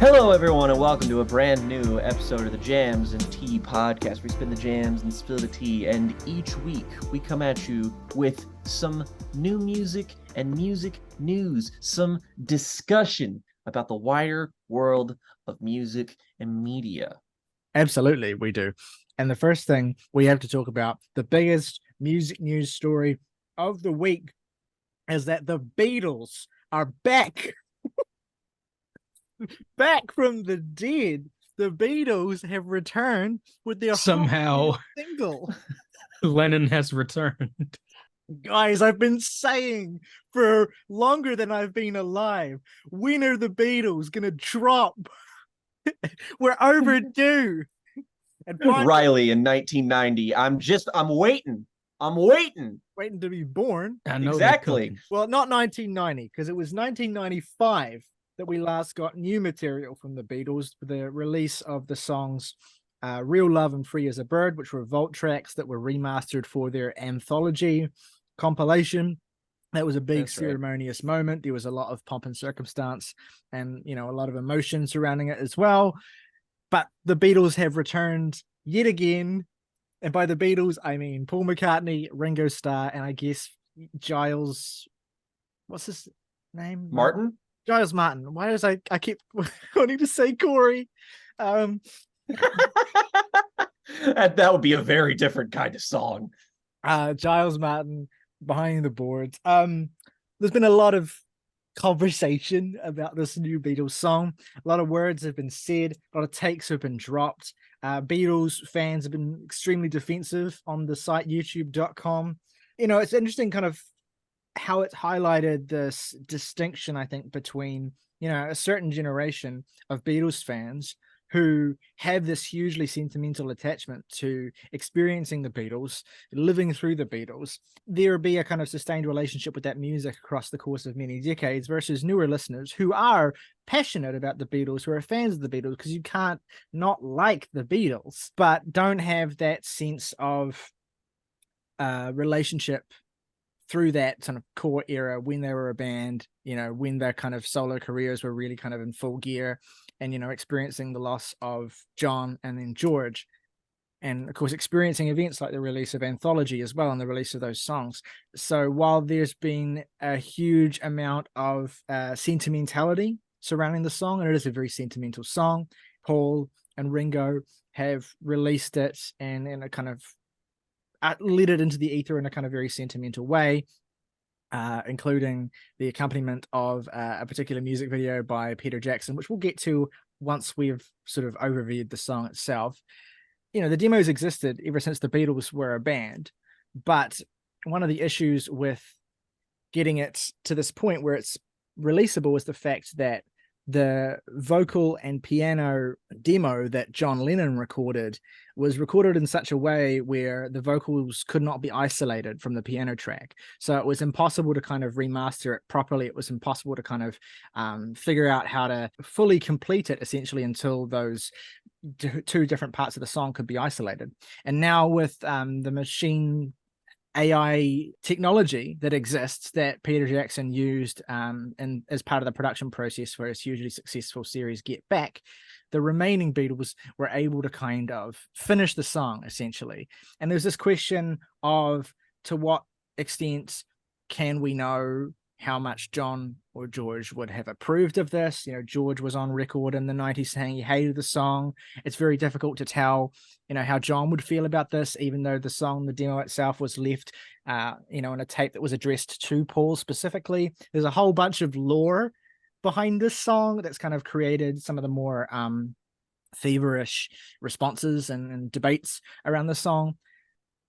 Hello, everyone, and welcome to a brand new episode of the Jams and Tea podcast, where we spin the jams and spill the tea. And each week, we come at you with some new music and music news, some discussion about the wider world of music and media. Absolutely, we do. And the first thing we have to talk about, the biggest music news story of the week, is that the Beatles are back. Back from the dead. The Beatles have returned with their somehow single. Lennon has returned. Guys, I've been saying for longer than I've been alive, when are the Beatles gonna drop? We're overdue. And Ryley in 1990. I'm waiting. Waiting to be born. I know exactly. Well, not 1990, because it was 1995 that we last got new material from the Beatles, the release of the songs Real Love and Free as a Bird, which were vault tracks that were remastered for their anthology compilation. That was a big ceremonious moment. There was a lot of pomp and circumstance and, a lot of emotion surrounding it as well. But the Beatles have returned yet again. And by the Beatles, I mean Paul McCartney, Ringo Starr, and I guess Giles, what's his name? Martin? Giles Martin. Why does I keep wanting to say Corey? That would be a very different kind of song. Giles Martin behind the boards. There's been a lot of conversation about this new Beatles song. A lot of words have been said, a lot of takes have been dropped. Beatles fans have been extremely defensive on the site youtube.com. It's interesting kind of how it's highlighted this distinction, I think, between, a certain generation of Beatles fans who have this hugely sentimental attachment to experiencing the Beatles, living through the Beatles. There will be a kind of sustained relationship with that music across the course of many decades versus newer listeners who are passionate about the Beatles, who are fans of the Beatles, because you can't not like the Beatles, but don't have that sense of relationship through that kind of core era when they were a band, when their kind of solo careers were really kind of in full gear and, experiencing the loss of John and then George. And of course, experiencing events like the release of Anthology as well and the release of those songs. So while there's been a huge amount of sentimentality surrounding the song, and it is a very sentimental song, Paul and Ringo have released it and in a kind of led it into the ether in a kind of very sentimental way, including the accompaniment of a particular music video by Peter Jackson, which we'll get to once we've sort of overviewed the song itself. The demos existed ever since the Beatles were a band, but one of the issues with getting it to this point where it's releasable is the fact that the vocal and piano demo that John Lennon recorded was recorded in such a way where the vocals could not be isolated from the piano track. So it was impossible to kind of remaster it properly. It was impossible to kind of figure out how to fully complete it, essentially, until those two different parts of the song could be isolated. And now with the machine AI technology that exists that Peter Jackson used and as part of the production process for his hugely successful series Get Back, the remaining Beatles were able to kind of finish the song, essentially. And there's this question of, to what extent can we know how much John or George would have approved of this? George was on record in the 90s saying he hated the song. It's very difficult to tell, how John would feel about this, even though the song, the demo itself, was left, in a tape that was addressed to Paul specifically. There's a whole bunch of lore behind this song that's kind of created some of the more feverish responses and debates around the song.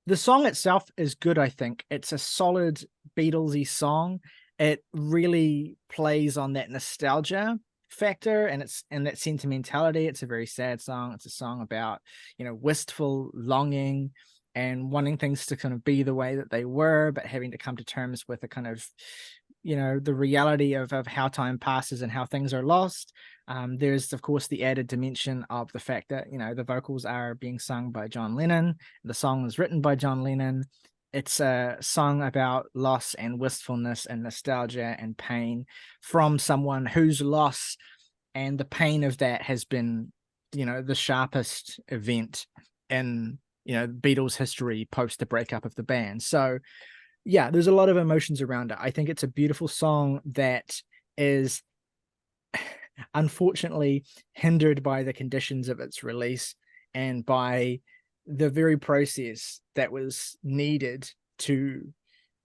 The song itself is good, I think. It's a solid Beatles-y song. It really plays on that nostalgia factor and that sentimentality. It's a very sad song. It's a song about, wistful longing and wanting things to kind of be the way that they were, but having to come to terms with a kind of, the reality of how time passes and how things are lost. There's, of course, the added dimension of the fact that, the vocals are being sung by John Lennon. The song is written by John Lennon. It's a song about loss and wistfulness and nostalgia and pain from someone whose loss and the pain of that has been, the sharpest event in, Beatles history post the breakup of the band. So yeah, there's a lot of emotions around it. I think it's a beautiful song that is unfortunately hindered by the conditions of its release and by the very process that was needed to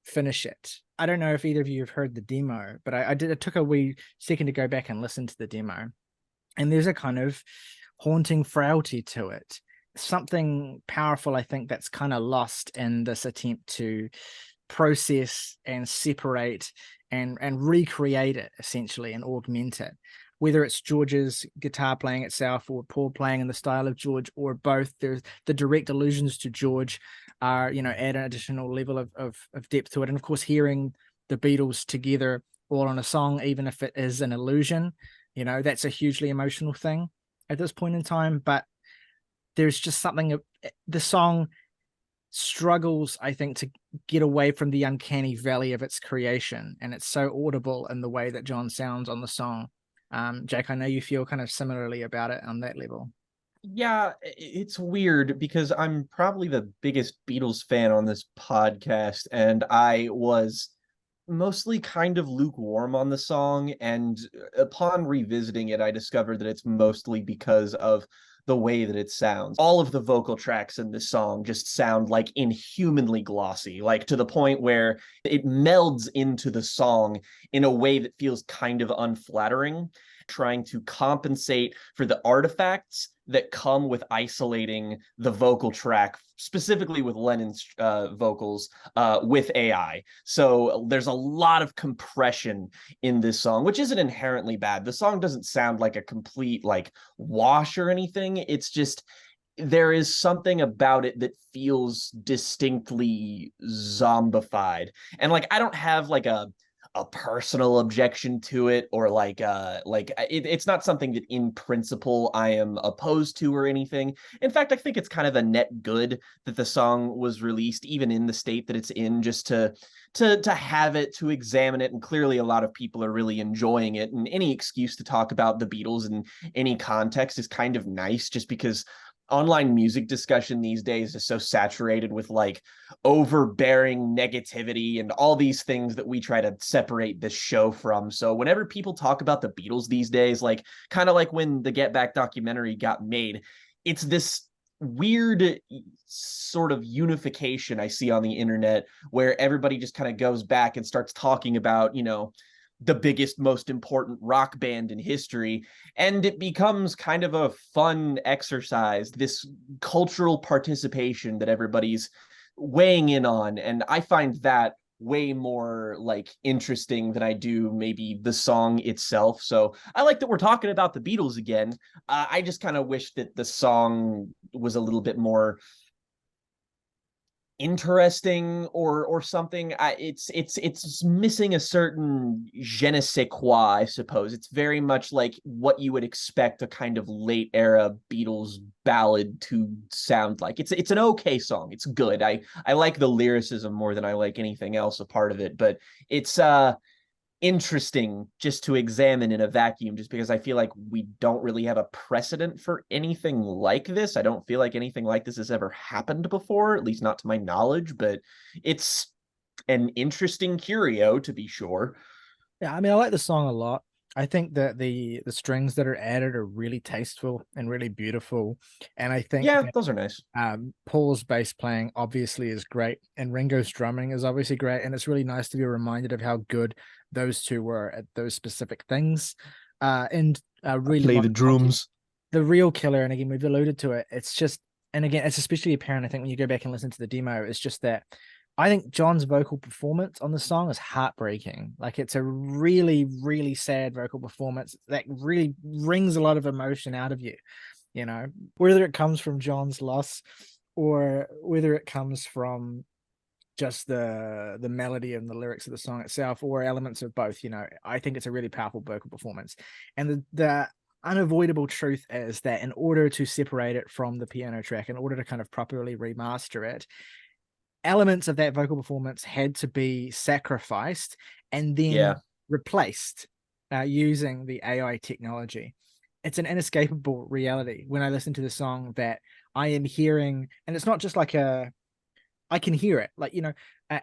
finish it. I don't know if either of you have heard the demo, but I did. It took a wee second to go back and listen to the demo, and there's a kind of haunting frailty to it. Something powerful, I think, that's kind of lost in this attempt to process and separate and recreate it essentially and augment it. Whether it's George's guitar playing itself or Paul playing in the style of George or both, there's the direct allusions to George are, add an additional level of depth to it. And of course, hearing the Beatles together all on a song, even if it is an illusion, that's a hugely emotional thing at this point in time. But there's just something, the song struggles, I think, to get away from the uncanny valley of its creation. And it's so audible in the way that John sounds on the song. Jake, I know you feel kind of similarly about it on that level. Yeah, it's weird because I'm probably the biggest Beatles fan on this podcast, and I was mostly kind of lukewarm on the song. And upon revisiting it, I discovered that it's mostly because of the way that it sounds. All of the vocal tracks in this song just sound like inhumanly glossy, like to the point where it melds into the song in a way that feels kind of unflattering, trying to compensate for the artifacts that come with isolating the vocal track, specifically with Lennon's vocals, with AI. So there's a lot of compression in this song, which isn't inherently bad. The song doesn't sound like a complete like wash or anything. It's just there is something about it that feels distinctly zombified. And like I don't have like a personal objection to it, or it's not something that in principle I am opposed to or anything. In fact, I think it's kind of a net good that the song was released even in the state that it's in, just to have it, to examine it. And clearly a lot of people are really enjoying it, and any excuse to talk about the Beatles in any context is kind of nice, just because online music discussion these days is so saturated with like overbearing negativity and all these things that we try to separate this show from. So whenever people talk about the Beatles these days, like kind of like when the Get Back documentary got made, it's this weird sort of unification I see on the internet where everybody just kind of goes back and starts talking about, the biggest, most important rock band in history. And it becomes kind of a fun exercise, this cultural participation that everybody's weighing in on. And I find that way more like interesting than I do maybe the song itself. So I like that we're talking about the Beatles again. I just kind of wish that the song was a little bit more interesting or something. It's missing a certain je ne sais quoi, I suppose. It's very much like what you would expect a kind of late era Beatles ballad to sound like. It's an okay song. It's good. I like the lyricism more than I like anything else a part of it, but it's interesting just to examine in a vacuum, just because I feel like we don't really have a precedent for anything like this. I don't feel like anything like this has ever happened before, at least not to my knowledge, but it's an interesting curio to be sure. Yeah, I mean, I like the song a lot. I think that the strings that are added are really tasteful and really beautiful. And I think those are nice. Paul's bass playing obviously is great, and Ringo's drumming is obviously great. And it's really nice to be reminded of how good those two were at those specific things. Really play the drums. The real killer, and again, we've alluded to it. It's just, and again, it's especially apparent, I think, when you go back and listen to the demo, it's just that I think John's vocal performance on the song is heartbreaking. Like, it's a really, really sad vocal performance that really wrings a lot of emotion out of you, whether it comes from John's loss or whether it comes from just the melody and the lyrics of the song itself, or elements of both. I think it's a really powerful vocal performance. And the unavoidable truth is that in order to separate it from the piano track, in order to kind of properly remaster it, elements of that vocal performance had to be sacrificed and then replaced using the AI technology. It's an inescapable reality when I listen to the song that I am hearing, and it's not just like I can hear it, like,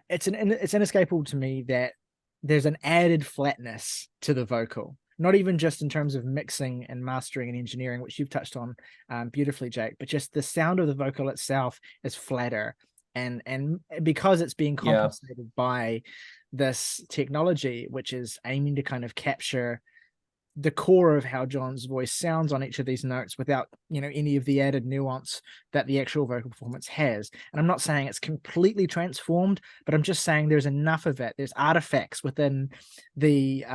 it's inescapable to me that there's an added flatness to the vocal, not even just in terms of mixing and mastering and engineering, which you've touched on beautifully, Jake, but just the sound of the vocal itself is flatter, and because it's being compensated by this technology, which is aiming to kind of capture the core of how John's voice sounds on each of these notes without, any of the added nuance that the actual vocal performance has. And I'm not saying it's completely transformed, but I'm just saying there's enough of it. There's artifacts within the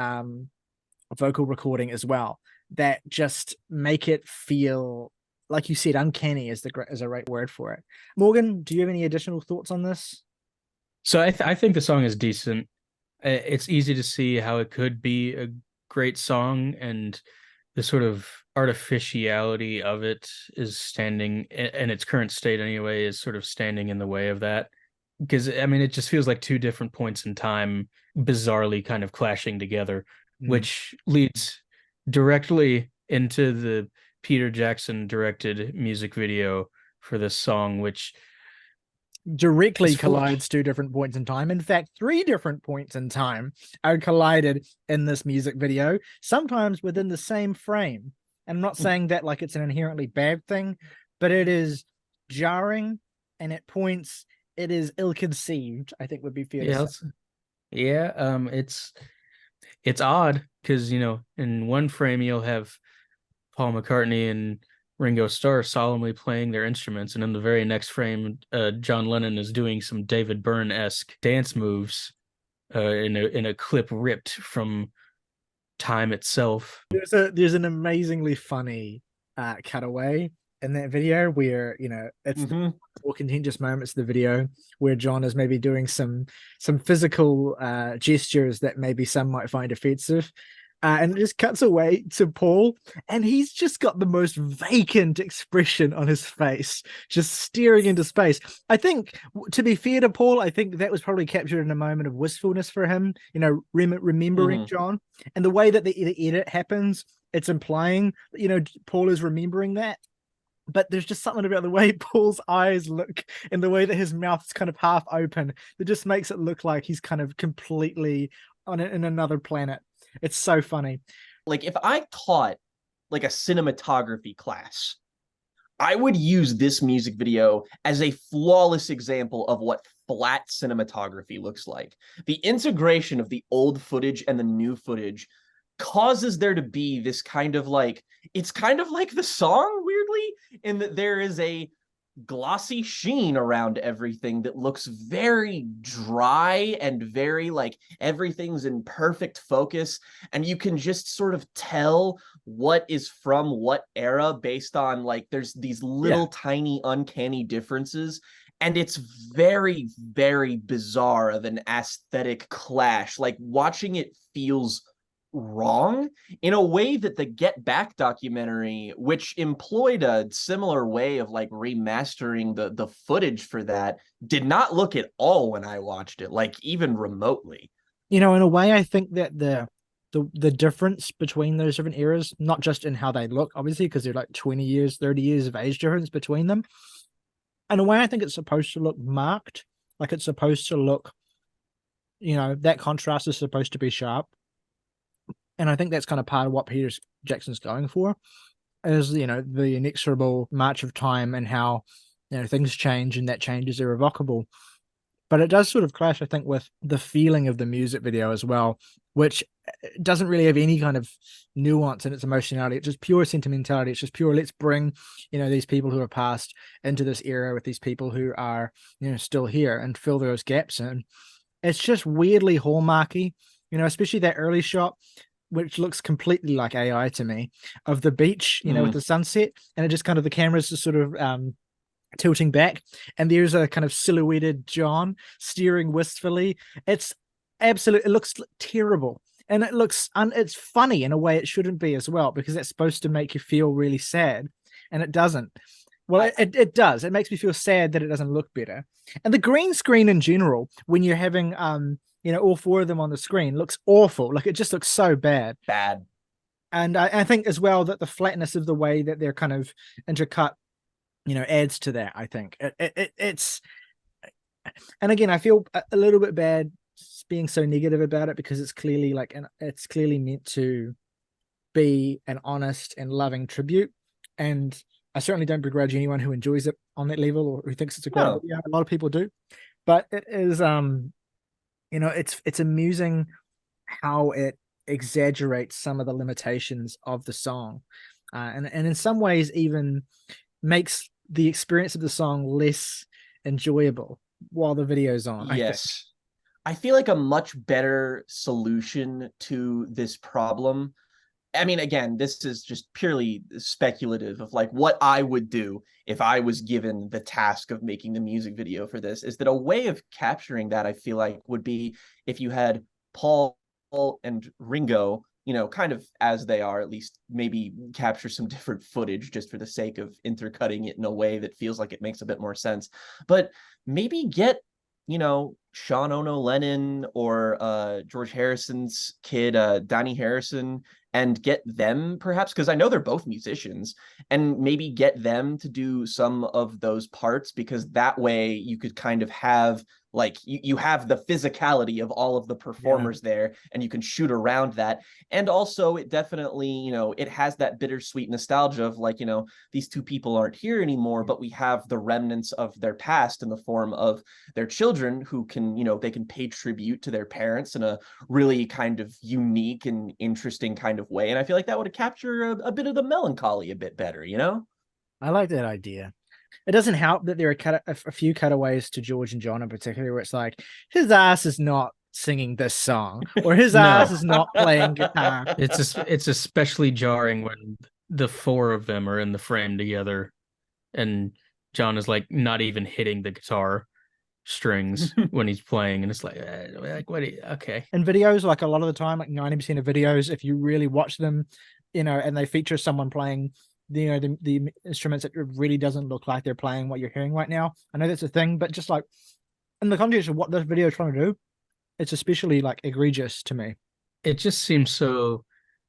vocal recording as well that just make it feel, like you said, uncanny is a right word for it. Morgan, do you have any additional thoughts on this? So I think the song is decent. It's easy to see how it could be a great song, and the sort of artificiality of it is standing in its current state anyway, is sort of standing in the way of that, because it just feels like two different points in time bizarrely kind of clashing together, which leads directly into the Peter Jackson directed music video for this song, which directly collides two different points in time. In fact, three different points in time are collided in this music video, sometimes within the same frame. And I'm not saying that like it's an inherently bad thing, but it is jarring, and at points it is ill-conceived, I think would be fair to say. Yeah, it's odd because, in one frame you'll have Paul McCartney and Ringo Starr solemnly playing their instruments, and in the very next frame, John Lennon is doing some David Byrne-esque dance moves in a clip ripped from time itself. There's an amazingly funny cutaway in that video where it's the more contentious moments of the video where John is maybe doing some physical gestures that maybe some might find offensive. And it just cuts away to Paul, and he's just got the most vacant expression on his face, just staring into space. I think, to be fair to Paul, I think that was probably captured in a moment of wistfulness for him, remembering John. And the way that the edit happens, it's implying, Paul is remembering that. But there's just something about the way Paul's eyes look and the way that his mouth's kind of half open that just makes it look like he's kind of completely in another planet. It's so funny. Like, if I taught like a cinematography class, I would use this music video as a flawless example of what flat cinematography looks like. The integration of the old footage and the new footage causes there to be this kind of like, it's kind of like the song, weirdly, in that there is a glossy sheen around everything that looks very dry and very like everything's in perfect focus, and you can just sort of tell what is from what era based on like there's these little tiny uncanny differences, and it's very, very bizarre of an aesthetic clash. Like, watching it feels wrong in a way that the Get Back documentary, which employed a similar way of like remastering the footage for that, did not look at all when I watched it, like even remotely. In a way, I think that the difference between those different eras, not just in how they look, obviously, because they're like 20 years, 30 years of age difference between them. In a way, I think it's supposed to look marked, like it's supposed to look, that contrast is supposed to be sharp. And I think that's kind of part of what Peter Jackson's going for, is, the inexorable march of time and how, things change and that change is irrevocable. But it does sort of clash, I think, with the feeling of the music video as well, which doesn't really have any kind of nuance in its emotionality. It's just pure sentimentality. It's just pure, let's bring, these people who are past into this era with these people who are, still here, and fill those gaps in. It's just weirdly hallmarky, especially that early shot, which looks completely like AI to me, of the beach, with the sunset, and it just kind of, the camera's just sort of tilting back, and there's a kind of silhouetted John steering wistfully. It's it looks terrible, and it's funny in a way it shouldn't be as well, because it's supposed to make you feel really sad, and it doesn't. Well, it does. It makes me feel sad that it doesn't look better. And the green screen in general, when you're having all four of them on the screen looks awful. Like, it just looks so bad. Bad. And I think as well that the flatness of the way that they're kind of intercut, adds to that. I think it's, and again, I feel a little bit bad being so negative about it, because it's clearly it's clearly meant to be an honest and loving tribute. And I certainly don't begrudge anyone who enjoys it on that level or who thinks it's a great video. A lot of people do, but it is, it's amusing how it exaggerates some of the limitations of the song, and in some ways even makes the experience of the song less enjoyable while the video's on. Yes. I feel like a much better solution to this problem, I mean, again, this is just purely speculative of like what I would do if I was given the task of making the music video for this, is that a way of capturing that, I feel like, would be if you had Paul and Ringo, kind of as they are, at least maybe capture some different footage just for the sake of intercutting it in a way that feels like it makes a bit more sense. But maybe get, Sean Ono Lennon or George Harrison's kid, Donnie Harrison, and get them perhaps, because I know they're both musicians, and maybe get them to do some of those parts, because that way you could kind of have like you have the physicality of all of the performers there, and you can shoot around that. And also it definitely, it has that bittersweet nostalgia of like, these two people aren't here anymore, but we have the remnants of their past in the form of their children who can, they can pay tribute to their parents in a really kind of unique and interesting kind of way. And I feel like that would capture a bit of the melancholy a bit better, I like that idea. It doesn't help that there are a few cutaways to George and John in particular, where it's like his ass is not singing this song, or his ass is not playing guitar. It's especially jarring when the four of them are in the frame together, and John is like not even hitting the guitar strings when he's playing, and it's like what? Okay. In videos, like a lot of the time, like 90% of videos, if you really watch them, and they feature someone playing the instruments, it really doesn't look like they're playing what you're hearing right now. I know that's a thing, but just like in the context of what this video is trying to do, it's especially like egregious to me. It just seems so,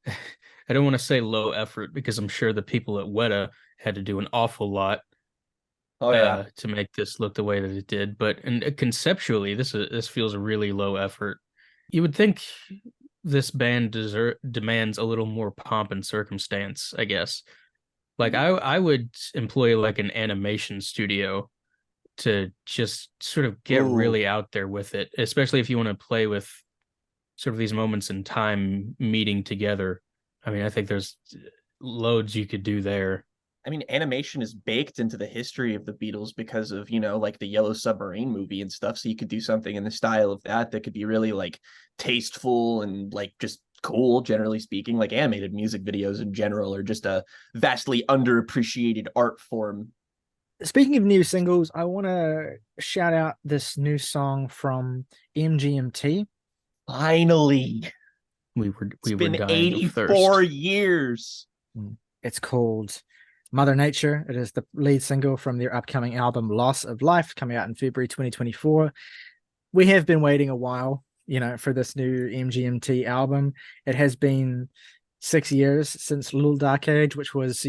I don't want to say low effort, because I'm sure the people at Weta had to do an awful lot to make this look the way that it did. But conceptually, this feels really low effort. You would think this band demands a little more pomp and circumstance, I guess. Like I would employ like an animation studio to just sort of get really out there with it, especially if you want to play with sort of these moments in time meeting together. I mean, I think there's loads you could do there. I mean, animation is baked into the history of the Beatles because of, like the Yellow Submarine movie and stuff. So you could do something in the style of that could be really like tasteful and like just cool, generally speaking. Like animated music videos in general are just a vastly underappreciated art form. Speaking of new singles, I want to shout out this new song from MGMT. Finally. We were been dying 84 years. It's called Mother Nature. It is the lead single from their upcoming album Loss of Life, coming out in February 2024. We have been waiting a while, for this new MGMT album. It has been 6 years since Little Dark Age, which was,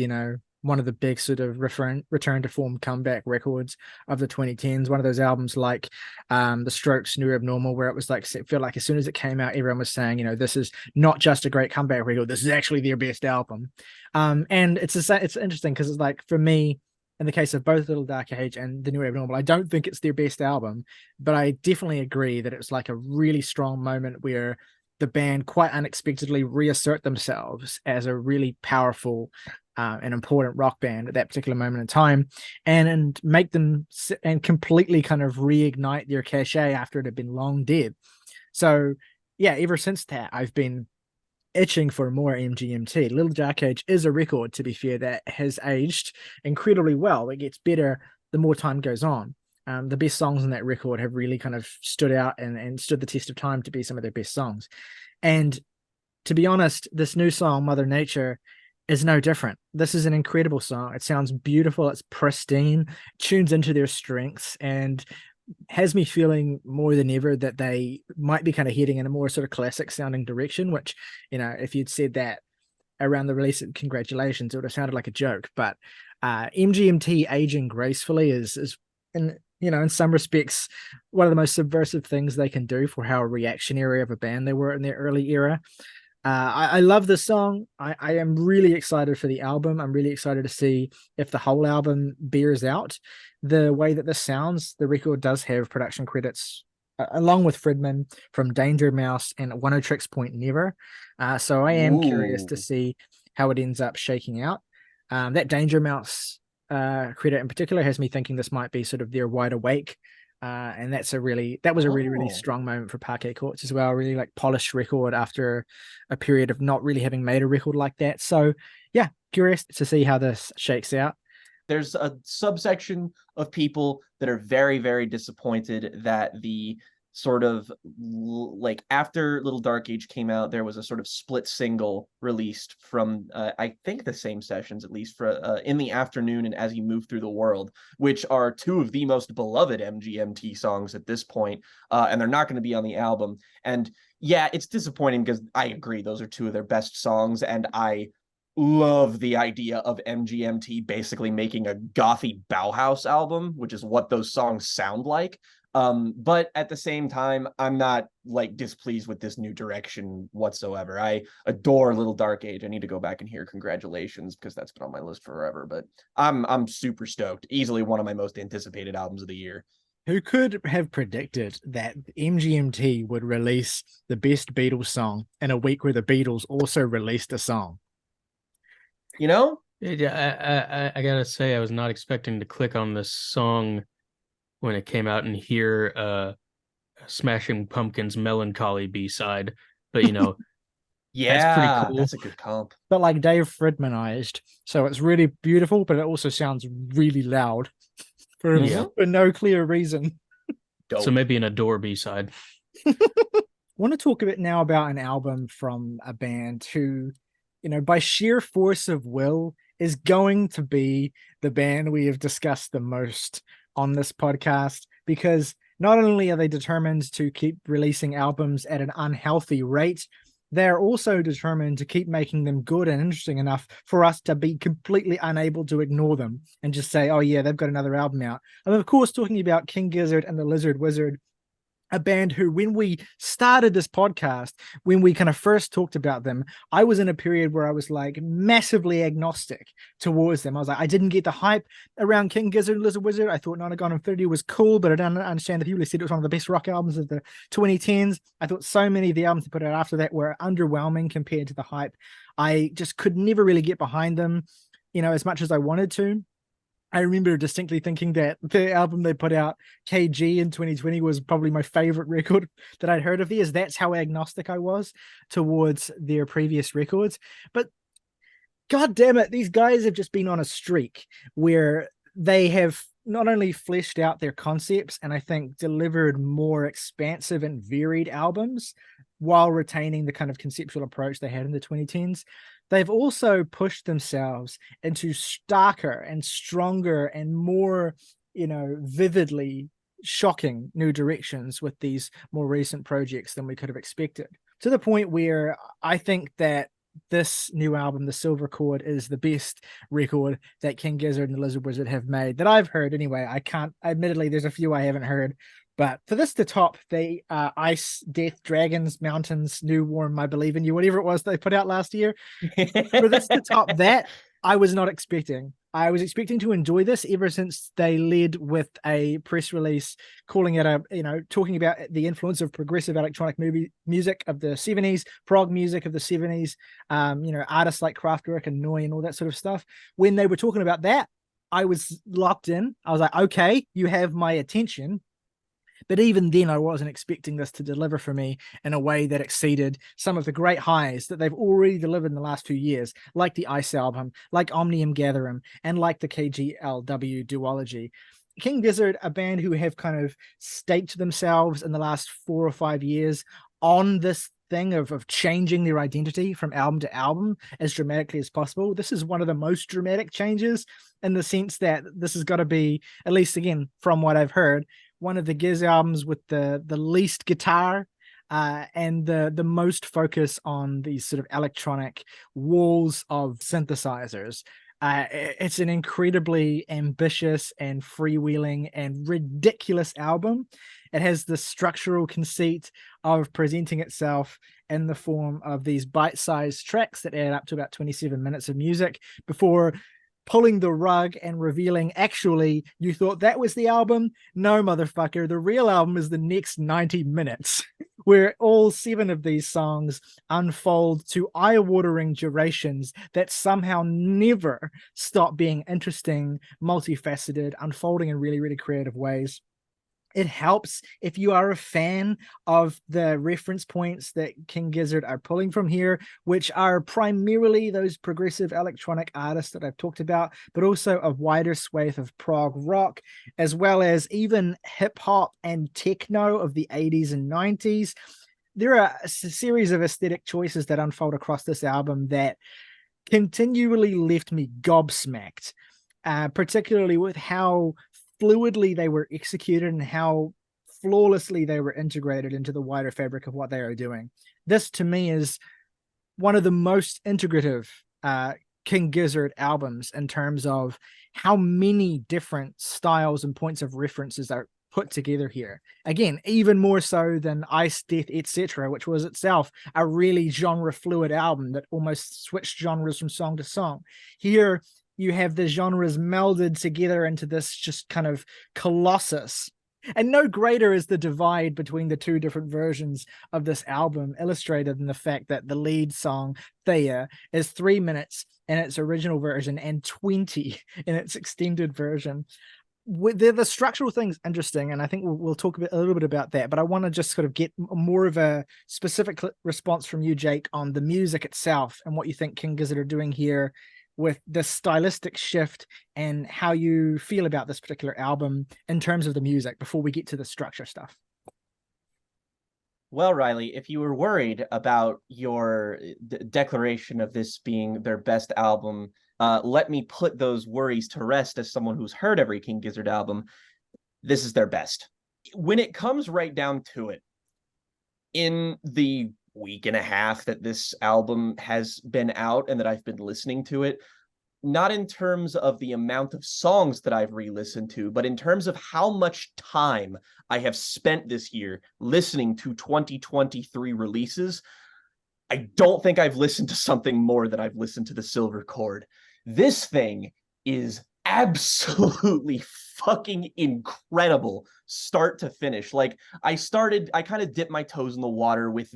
one of the big sort of return to form comeback records of the 2010s. One of those albums like The Strokes' New Abnormal, where it was like, it felt like as soon as it came out, everyone was saying, this is not just a great comeback record, this is actually their best album. And it's interesting because it's like, for me, in the case of both Little Dark Age and The New Abnormal, I don't think it's their best album, but I definitely agree that it's like a really strong moment where the band quite unexpectedly reassert themselves as a really powerful an important rock band at that particular moment in time, and make them and completely kind of reignite their cachet after it had been long dead. So yeah, ever since that, I've been itching for more MGMT. Little Dark Age is a record, to be fair, that has aged incredibly well. It gets better the more time goes on. The best songs on that record have really kind of stood out and stood the test of time to be some of their best songs. And to be honest, this new song, Mother Nature, is no different. This is an incredible song. It sounds beautiful. It's pristine, tunes into their strengths. And has me feeling more than ever that they might be kind of heading in a more sort of classic sounding direction, which, if you'd said that around the release of Congratulations, it would have sounded like a joke. But MGMT aging gracefully is in some respects one of the most subversive things they can do for how reactionary of a band they were in their early era. I love this song. I am really excited for the album. I'm really excited to see if the whole album bears out the way that this sounds. The record does have production credits along with Friedman from Danger Mouse and One O Tricks Point Never. So I am curious to see how it ends up shaking out. That Danger Mouse credit in particular has me thinking this might be sort of their Wide Awake. And that was a really strong moment for Parquet Courts as well. Really like polished record after a period of not really having made a record like that. So yeah, curious to see how this shakes out. There's a subsection of people that are very, very disappointed that the sort of like after Little Dark Age came out, there was a sort of split single released from I think the same sessions, at least for In the Afternoon and As You Move Through the World, which are two of the most beloved MGMT songs at this point, and they're not going to be on the album. And yeah, it's disappointing because I agree those are two of their best songs, and I love the idea of MGMT basically making a gothy Bauhaus album, which is what those songs sound like. But at the same time, I'm not like displeased with this new direction whatsoever. I adore Little Dark Age. I need to go back and hear Congratulations because that's been on my list forever. But I'm super stoked. Easily one of my most anticipated albums of the year. Who could have predicted that MGMT would release the best Beatles song in a week where the Beatles also released a song? Yeah, I gotta say, I was not expecting to click on this song when it came out and hear Smashing Pumpkins' Melancholy B-side, but yeah, that's pretty cool. That's a good comp. But like Dave Friedmanized, so it's really beautiful, but it also sounds really loud for no clear reason. Dope. So maybe an Adore B-side. I want to talk a bit now about an album from a band who, by sheer force of will, is going to be the band we have discussed the most on this podcast, because not only are they determined to keep releasing albums at an unhealthy rate, they're also determined to keep making them good and interesting enough for us to be completely unable to ignore them and just say, oh yeah, they've got another album out. I'm of course talking about King Gizzard and the Lizard Wizard, a band who, when we started this podcast, when we kind of first talked about them, I was in a period where I was like massively agnostic towards them. I was like, I didn't get the hype around King Gizzard and Lizard Wizard. I thought 9 Gone on 30 was cool, but I don't understand the people who said it was one of the best rock albums of the 2010s. I thought so many of the albums they put out after that were underwhelming compared to the hype. I just could never really get behind them, as much as I wanted to. I remember distinctly thinking that the album they put out, KG, in 2020 was probably my favorite record that I'd heard of theirs. That's how agnostic I was towards their previous records. But God damn it, these guys have just been on a streak where they have not only fleshed out their concepts and I think delivered more expansive and varied albums while retaining the kind of conceptual approach they had in the 2010s. They've also pushed themselves into starker and stronger and more, vividly shocking new directions with these more recent projects than we could have expected. To the point where I think that this new album, The Silver Chord, is the best record that King Gizzard and the Lizard Wizard have made that I've heard anyway. Admittedly, there's a few I haven't heard. But for this to top the Ice, Death, Dragons, Mountains, New Warm, I Believe in You, whatever it was they put out last year, for this to top that, I was not expecting. I was expecting to enjoy this ever since they led with a press release calling it talking about the influence of progressive electronic music of the 70s, prog music of the 70s, artists like Kraftwerk and Neu and all that sort of stuff. When they were talking about that, I was locked in. I was like, okay, you have my attention. But even then, I wasn't expecting this to deliver for me in a way that exceeded some of the great highs that they've already delivered in the last 2 years, like the Ice album, like Omnium Gatherum, and like the KGLW duology. King Gizzard, a band who have kind of staked themselves in the last 4 or 5 years on this thing of changing their identity from album to album as dramatically as possible. This is one of the most dramatic changes in the sense that this has got to be, at least again, from what I've heard, one of the Giz albums with the least guitar and the most focus on these sort of electronic walls of synthesizers. It's an incredibly ambitious and freewheeling and ridiculous album. It has the structural conceit of presenting itself in the form of these bite-sized tracks that add up to about 27 minutes of music before pulling the rug and revealing, actually, you thought that was the album? No, motherfucker. The real album is the next 90 minutes, where all 7 of these songs unfold to eye-watering durations that somehow never stop being interesting, multifaceted, unfolding in really, really creative ways. It helps if you are a fan of the reference points that King Gizzard are pulling from here, which are primarily those progressive electronic artists that I've talked about, but also a wider swathe of prog rock, as well as even hip hop and techno of the 80s and 90s. There are a series of aesthetic choices that unfold across this album that continually left me gobsmacked, particularly with how fluidly they were executed and how flawlessly they were integrated into the wider fabric of what they are doing. This, to me, is one of the most integrative King Gizzard albums in terms of how many different styles and points of references are put together here. Again, even more so than Ice, Death, etc., which was itself a really genre fluid album that almost switched genres from song to song. Here, you have the genres melded together into this just kind of colossus. And no greater is the divide between the 2 different versions of this album, illustrated in the fact that the lead song, Thea, is 3 minutes in its original version and 20 in its extended version. The structural thing's interesting, and I think we'll talk a little bit about that, but I want to just sort of get more of a specific response from you, Jake, on the music itself and what you think King Gizzard are doing here with the stylistic shift and how you feel about this particular album in terms of the music before we get to the structure stuff. Well, Ryley, if you were worried about your declaration of this being their best album, let me put those worries to rest as someone who's heard every King Gizzard album. This is their best. When it comes right down to it, in the week and a half that this album has been out and that I've been listening to it, not in terms of the amount of songs that I've re-listened to, but in terms of how much time I have spent this year listening to 2023 releases, I don't think I've listened to something more than I've listened to the Silver Chord. This thing is absolutely fucking incredible start to finish. Like, I kind of dipped my toes in the water with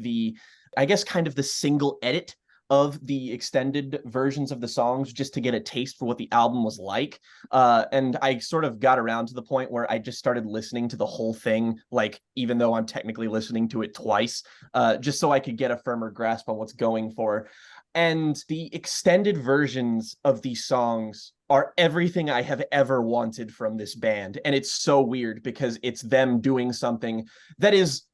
I guess kind of the single edit of the extended versions of the songs just to get a taste for what the album was like. And I sort of got around to the point where I just started listening to the whole thing, like, even though I'm technically listening to it twice, just so I could get a firmer grasp on what's going for. And the extended versions of these songs are everything I have ever wanted from this band. And it's so weird because it's them doing something that is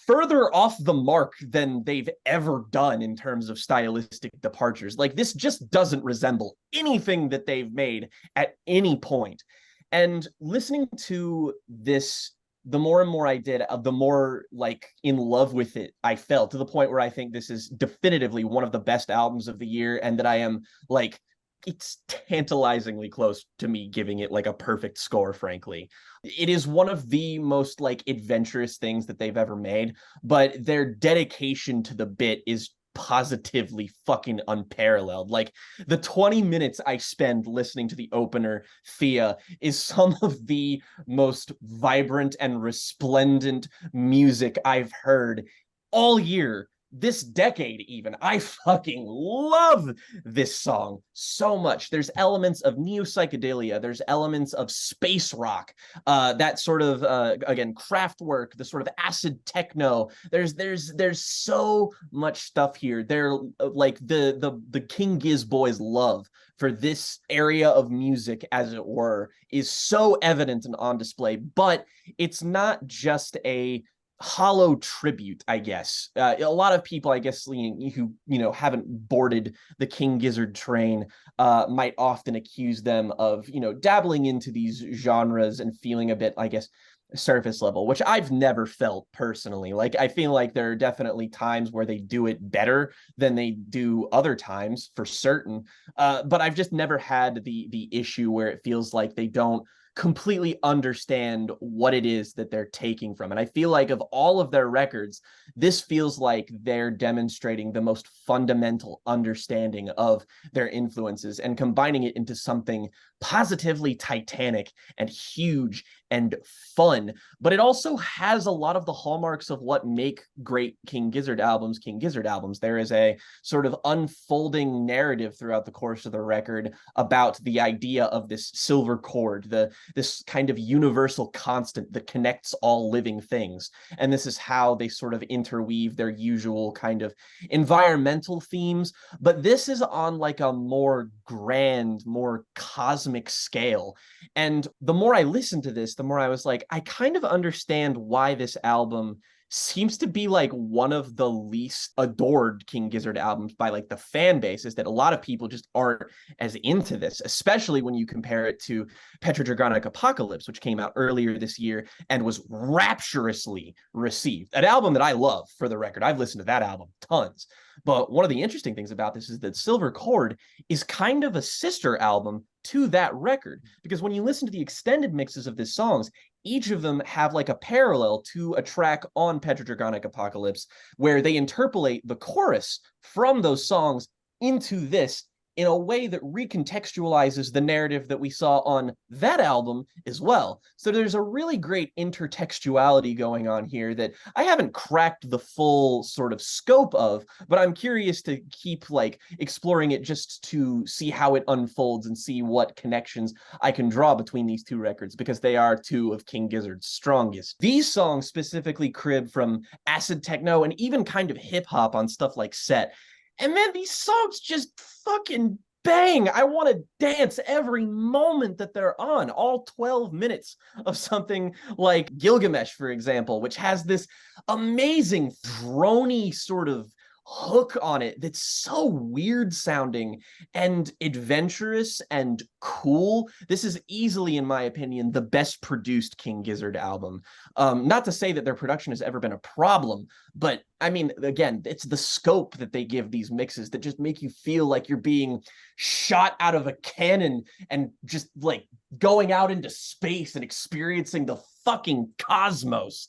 further off the mark than they've ever done in terms of stylistic departures. Like, this just doesn't resemble anything that they've made at any point. And listening to this, the more and more I did, the more like in love with it I felt, to the point where I think this is definitively one of the best albums of the year, and that I am like, it's tantalizingly close to me giving it like a perfect score, frankly. It is one of the most like adventurous things that they've ever made, but their dedication to the bit is positively fucking unparalleled. Like, the 20 minutes I spend listening to the opener, Thea, is some of the most vibrant and resplendent music I've heard all year, this decade even. I fucking love this song so much. There's elements of neo-psychedelia, there's elements of space rock, that sort of again, Kraftwerk, the sort of acid techno. There's so much stuff here. They're like the King Giz boys' love for this area of music, as it were, is so evident and on display. But it's not just a hollow tribute, I guess. A lot of people, I guess, who haven't boarded the King Gizzard train might often accuse them of dabbling into these genres and feeling a bit, I guess, surface level, which I've never felt personally. Like, I feel like there are definitely times where they do it better than they do other times, for certain. But I've just never had the issue where it feels like they don't completely understand what it is that they're taking from. And I feel like of all of their records, this feels like they're demonstrating the most fundamental understanding of their influences and combining it into something positively titanic and huge and fun. But it also has a lot of the hallmarks of what make great King Gizzard albums King Gizzard albums. There is a sort of unfolding narrative throughout the course of the record about the idea of this silver cord, this kind of universal constant that connects all living things. And this is how they sort of interweave their usual kind of environmental themes. But this is on like a more grand, more cosmic scale. And the more I listened to this, the more I was like, I kind of understand why this album seems to be like one of the least adored King Gizzard albums by like the fan base, is that a lot of people just aren't as into this, especially when you compare it to Petrodragonic Apocalypse, which came out earlier this year and was rapturously received. An album that I love, for the record. I've listened to that album tons. But one of the interesting things about this is that Silver Cord is kind of a sister album to that record, because when you listen to the extended mixes of these songs, each of them have like a parallel to a track on Petrodragonic Apocalypse where they interpolate the chorus from those songs into this in a way that recontextualizes the narrative that we saw on that album as well. So there's a really great intertextuality going on here that I haven't cracked the full sort of scope of, but I'm curious to keep like exploring it just to see how it unfolds and see what connections I can draw between these two records, because they are two of King Gizzard's strongest. These songs specifically crib from acid techno and even kind of hip hop on stuff like Set. And man, these songs just fucking bang. I want to dance every moment that they're on, all 12 minutes of something like Gilgamesh, for example, which has this amazing droney sort of hook on it that's so weird sounding and adventurous and cool. This is easily, in my opinion, the best produced King Gizzard album. Not to say that their production has ever been a problem, but I mean, again, it's the scope that they give these mixes that just make you feel like you're being shot out of a cannon and just like going out into space and experiencing the fucking cosmos.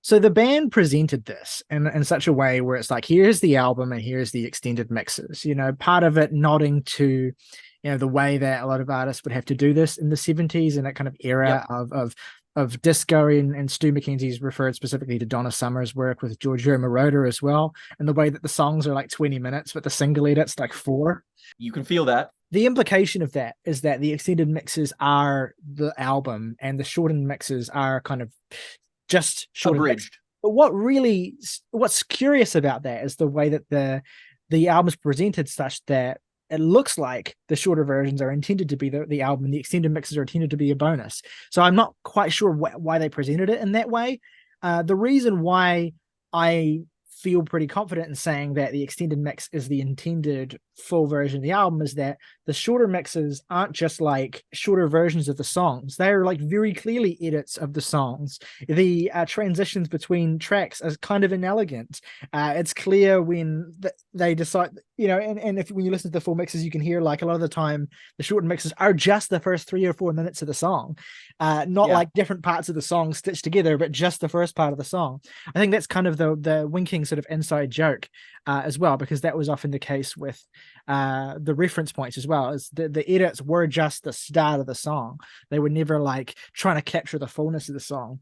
So the band presented this in such a way where it's like, here's the album and here's the extended mixes, you know, part of it nodding to, you know, the way that a lot of artists would have to do this in the 70s and that kind of era of disco, and Stu McKenzie's referred specifically to Donna Summer's work with Giorgio Moroder as well, and the way that the songs are like 20 minutes, but the single edit's like 4. You can feel that. The implication of that is that the extended mixes are the album and the shortened mixes are kind of just abridged. But what's curious about that is the way that the album's presented, such that it looks like the shorter versions are intended to be the album and the extended mixes are intended to be a bonus. So I'm not quite sure why they presented it in that way. The reason why I feel pretty confident in saying that the extended mix is the intended full version of the album is that the shorter mixes aren't just like shorter versions of the songs. They're like very clearly edits of the songs. The transitions between tracks are kind of inelegant. It's clear when they decide, you know, and if when you listen to the full mixes, you can hear like a lot of the time the shortened mixes are just the first 3 or 4 minutes of the song, not like different parts of the song stitched together, but just the first part of the song. I think that's kind of the winking sort of inside joke as well, because that was often the case with the reference points as well, as the edits were just the start of the song. They were never like trying to capture the fullness of the song.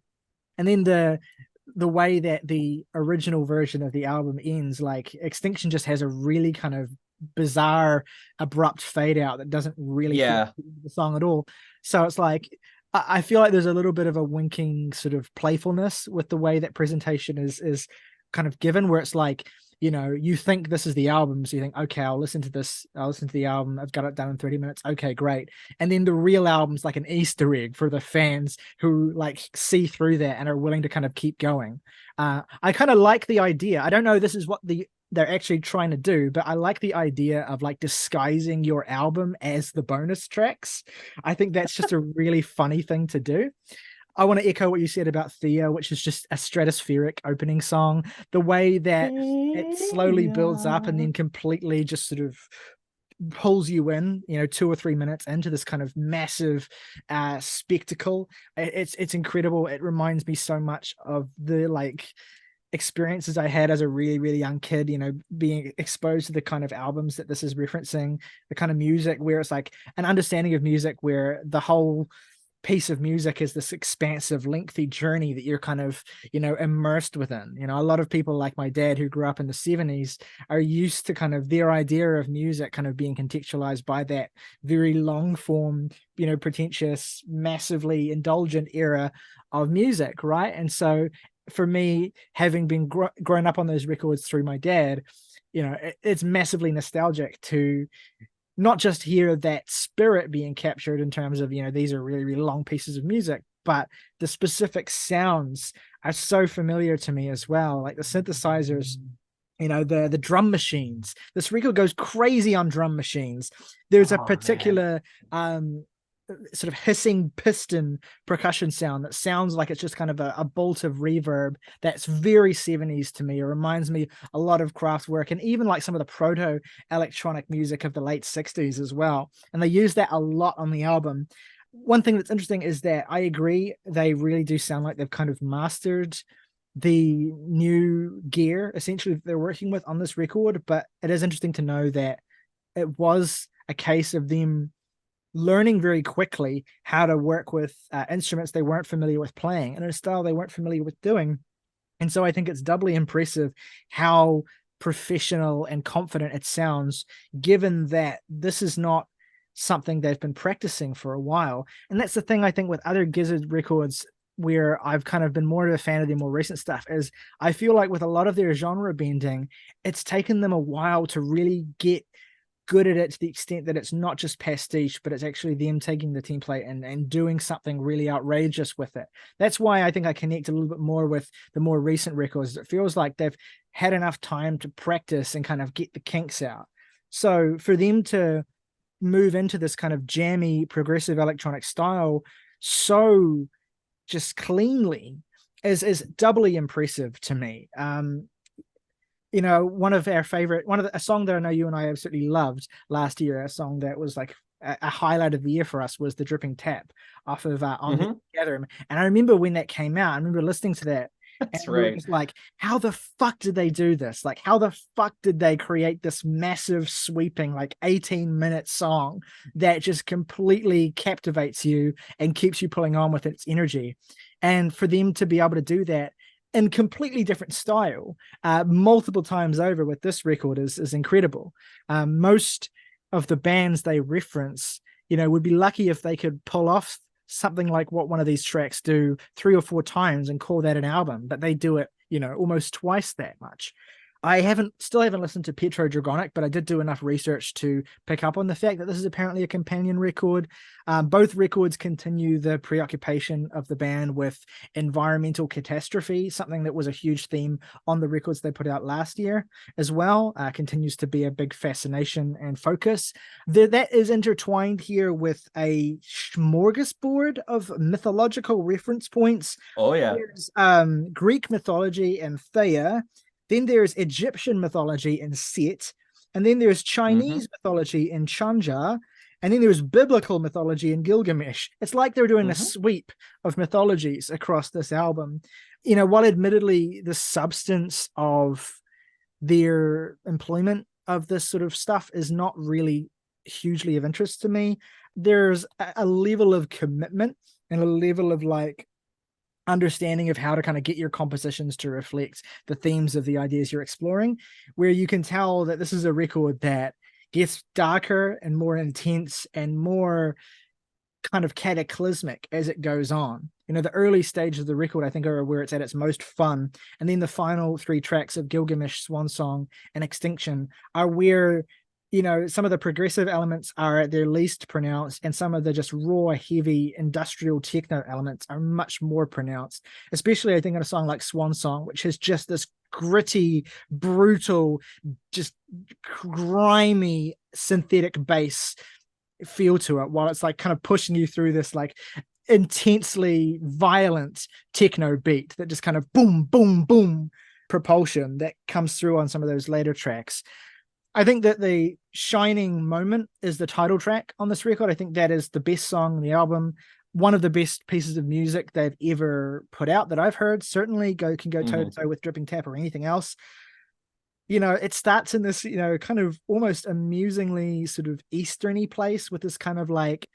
And then the way that the original version of the album ends, like Extinction just has a really kind of bizarre abrupt fade out that doesn't really fit the song at all. So it's like I feel like there's a little bit of a winking sort of playfulness with the way that presentation is kind of given, where it's like, you know, you think this is the album, so you think, okay, I'll listen to this, I'll listen to the album, I've got it done in 30 minutes, okay, great. And then the real album's like an Easter egg for the fans who like see through that and are willing to kind of keep going. I kind of like the idea. I don't know this is what they're actually trying to do, but I like the idea of like disguising your album as the bonus tracks. I think that's just a really funny thing to do. I want to echo what you said about Thea, which is just a stratospheric opening song. The way that it slowly builds up and then completely just sort of pulls you in, 2 or 3 minutes into this kind of massive spectacle. It's incredible. It reminds me so much of the experiences I had as a really, really young kid, being exposed to the kind of albums that this is referencing, the kind of music where it's like an understanding of music where the whole piece of music is this expansive, lengthy journey that you're kind of, immersed within. A lot of people like my dad who grew up in the 70s are used to kind of their idea of music kind of being contextualized by that very long form, pretentious, massively indulgent era of music, right? And so for me, having been grown up on those records through my dad, it's massively nostalgic to not just hear that spirit being captured in terms of, these are really, really long pieces of music, but the specific sounds are so familiar to me as well. Like the synthesizers, the drum machines. This record goes crazy on drum machines. There's a particular sort of hissing piston percussion sound that sounds like it's just kind of a bolt of reverb that's very 70s to me. It reminds me a lot of Kraftwerk and even like some of the proto electronic music of the late 60s as well. And they use that a lot on the album. One thing that's interesting is that I agree, they really do sound like they've kind of mastered the new gear essentially that they're working with on this record, but it is interesting to know that it was a case of them learning very quickly how to work with instruments they weren't familiar with playing and a style they weren't familiar with doing. And so I think it's doubly impressive how professional and confident it sounds, given that this is not something they've been practicing for a while. And that's the thing I think with other Gizzard records where I've kind of been more of a fan of their more recent stuff is I feel like with a lot of their genre bending, it's taken them a while to really get good at it to the extent that it's not just pastiche, but it's actually them taking the template and doing something really outrageous with it. That's why I think I connect a little bit more with the more recent records. It feels like they've had enough time to practice and kind of get the kinks out. So for them to move into this kind of jammy, progressive electronic style so just cleanly is doubly impressive to me. One of our favorite, a song that I know you and I absolutely loved last year, a song that was like a highlight of the year for us was The Dripping Tap off of On the Together. And I remember when that came out, I remember listening to that. That's and right. It was like, how the fuck did they do this? Like, how the fuck did they create this massive, sweeping, like 18-minute song that just completely captivates you and keeps you pulling on with its energy? And for them to be able to do that in completely different style multiple times over with this record is incredible. Most of the bands they reference, would be lucky if they could pull off something like what one of these tracks do 3 or 4 times and call that an album, but they do it, almost twice that much. I still haven't listened to Petro Dragonic, but I did do enough research to pick up on the fact that this is apparently a companion record. Both records continue the preoccupation of the band with environmental catastrophe, something that was a huge theme on the records they put out last year as well. Continues to be a big fascination and focus. That is intertwined here with a smorgasbord of mythological reference points. Oh, yeah. There's Greek mythology and Thea. Then there's Egyptian mythology in Set, and then there's Chinese mythology in Chanja, and then there's biblical mythology in Gilgamesh. It's like they're doing a sweep of mythologies across this album. While admittedly the substance of their employment of this sort of stuff is not really hugely of interest to me, there's a level of commitment and a level of understanding of how to kind of get your compositions to reflect the themes of the ideas you're exploring, where you can tell that this is a record that gets darker and more intense and more kind of cataclysmic as it goes on. The early stages of the record, I think, are where it's at its most fun. And then the final 3 tracks of Gilgamesh, Swan Song, and Extinction are where some of the progressive elements are at their least pronounced, and some of the just raw, heavy industrial techno elements are much more pronounced, especially I think in a song like Swan Song, which has just this gritty, brutal, just grimy synthetic bass feel to it, while it's like kind of pushing you through this like intensely violent techno beat that just kind of boom, boom, boom propulsion that comes through on some of those later tracks. I think that the shining moment is the title track on this record. I think that is the best song on the album. One of the best pieces of music they've ever put out that I've heard. Certainly can go toe to toe with Dripping Tap or anything else. It starts in this, kind of almost amusingly sort of Easterny place with this kind of like,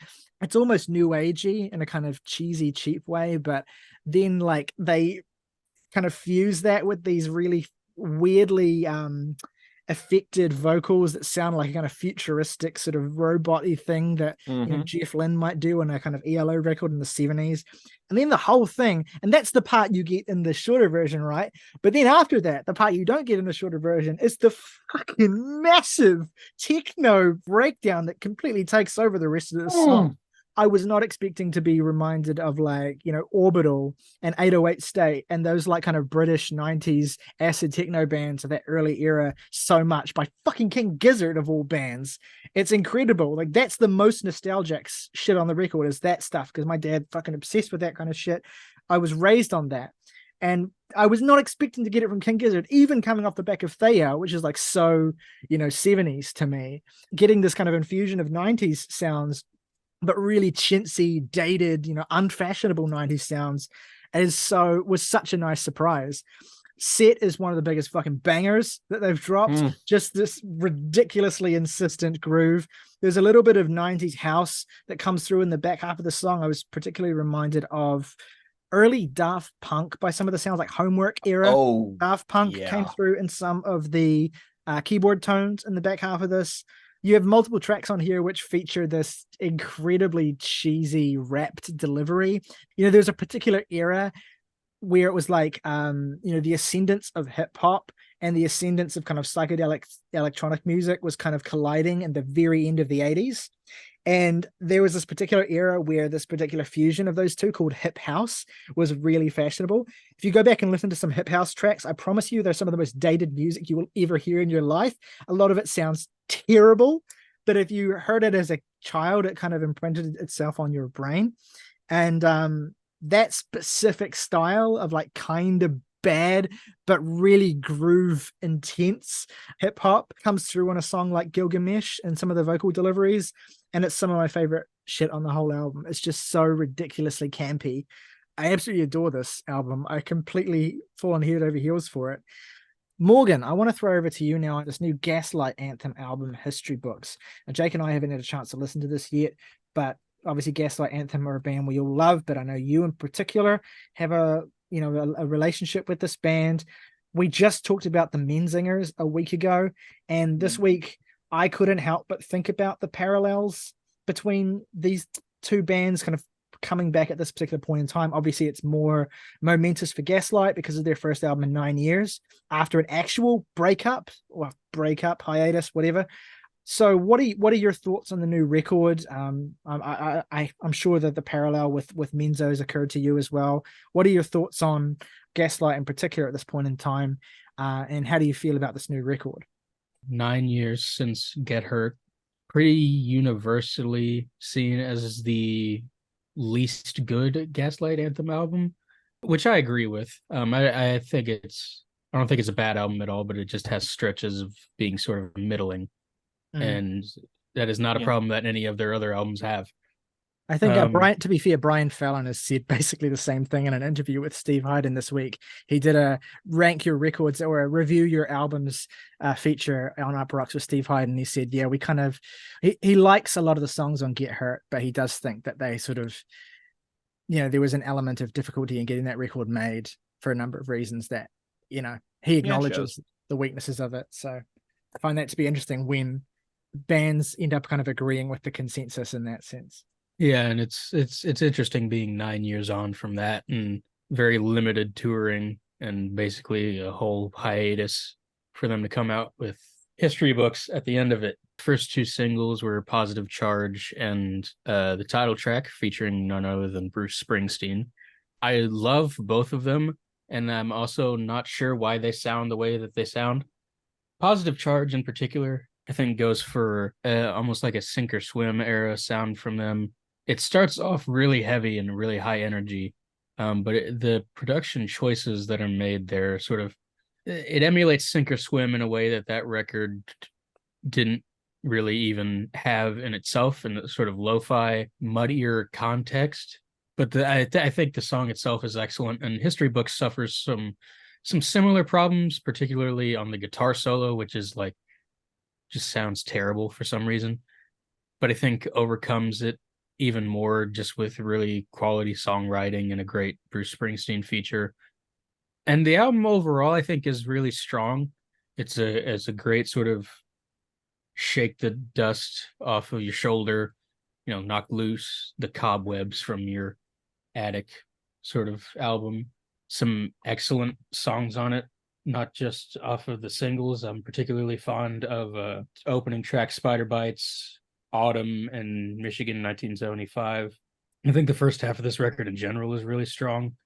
it's almost new agey in a kind of cheesy, cheap way. But then like they kind of fuse that with these really weirdly affected vocals that sound like a kind of futuristic sort of robot-y thing that Jeff Lynne might do on a kind of ELO record in the 70s. And then the whole thing, and that's the part you get in the shorter version, right? But then after that, the part you don't get in the shorter version is the fucking massive techno breakdown that completely takes over the rest of the song. I was not expecting to be reminded of like, Orbital and 808 State and those like kind of British 90s acid techno bands of that early era so much by fucking King Gizzard of all bands. It's incredible. Like that's the most nostalgic shit on the record is that stuff because my dad fucking obsessed with that kind of shit. I was raised on that. And I was not expecting to get it from King Gizzard, even coming off the back of Thea, which is like so, 70s to me. Getting this kind of infusion of 90s sounds but really chintzy, dated, unfashionable 90s sounds was such a nice surprise. Set is one of the biggest fucking bangers that they've dropped. Just this ridiculously insistent groove. There's a little bit of 90s house that comes through in the back half of the song. I was particularly reminded of early Daft Punk by some of the sounds, like Homework era. Daft Punk came through in some of the keyboard tones in the back half of this. You have multiple tracks on here which feature this incredibly cheesy rapped delivery. There's a particular era where it was like, the ascendance of hip hop and the ascendance of kind of psychedelic electronic music was kind of colliding in the very end of the 80s. And there was this particular era where this particular fusion of those two called hip house was really fashionable. If you go back and listen to some hip house tracks, I promise you they're some of the most dated music you will ever hear in your life. A lot of it sounds terrible, but if you heard it as a child, it kind of imprinted itself on your brain. And that specific style of like kind of bad but really groove intense hip hop comes through on a song like Gilgamesh and some of the vocal deliveries, and it's some of my favorite shit on the whole album. It's just so ridiculously campy. I absolutely adore this album. I completely fall on head over heels for it. Morgan, I want to throw over to you now this new Gaslight Anthem album, History Books. Now, Jake and I haven't had a chance to listen to this yet, but obviously Gaslight Anthem are a band we all love, but I know you in particular have a relationship with this band. We just talked about the Menzingers a week ago, and this week I couldn't help but think about the parallels between these two bands kind of coming back at this particular point in time. Obviously it's more momentous for Gaslight because of their first album in 9 years after an actual breakup, hiatus, whatever. So what are your thoughts on the new record? I'm sure that the parallel with Menzo's occurred to you as well. What are your thoughts on Gaslight in particular at this point in time? And how do you feel about this new record? 9 years since Get Hurt, pretty universally seen as the least good Gaslight Anthem album, which I agree with. I don't think it's a bad album at all, but it just has stretches of being sort of middling. And that is not a problem that any of their other albums have. I think to be fair, Brian Fallon has said basically the same thing in an interview with Steve Hyden this week. He did a rank your records or a review your albums feature on Upper Rocks with Steve Hyden. He said, yeah, we kind of, he likes a lot of the songs on Get Hurt, but he does think that they sort of, there was an element of difficulty in getting that record made for a number of reasons that, he acknowledges the weaknesses of it. So I find that to be interesting when bands end up kind of agreeing with the consensus in that sense. Yeah, and it's interesting being 9 years on from that and very limited touring and basically a whole hiatus for them to come out with History Books at the end of it. First two singles were Positive Charge and the title track featuring none other than Bruce Springsteen. I love both of them, and I'm also not sure why they sound the way that they sound. Positive Charge in particular, I think, goes for almost like a Sink or Swim era sound from them. it starts off really heavy and really high energy, but the production choices that are made there sort of it emulates Sink or Swim in a way that record didn't really even have in itself, in the sort of lo-fi, muddier context. But I think the song itself is excellent, and History Book suffers some similar problems, particularly on the guitar solo, which is like just sounds terrible for some reason. But I think overcomes it even more just with really quality songwriting and a great Bruce Springsteen feature. And the album overall, I think, is really strong. It's a great sort of shake the dust off of your shoulder, knock loose the cobwebs from your attic sort of album. Some excellent songs on it, not just off of the singles. I'm particularly fond of opening track Spider Bites, Autumn, and Michigan 1975. I think the first half of this record in general is really strong.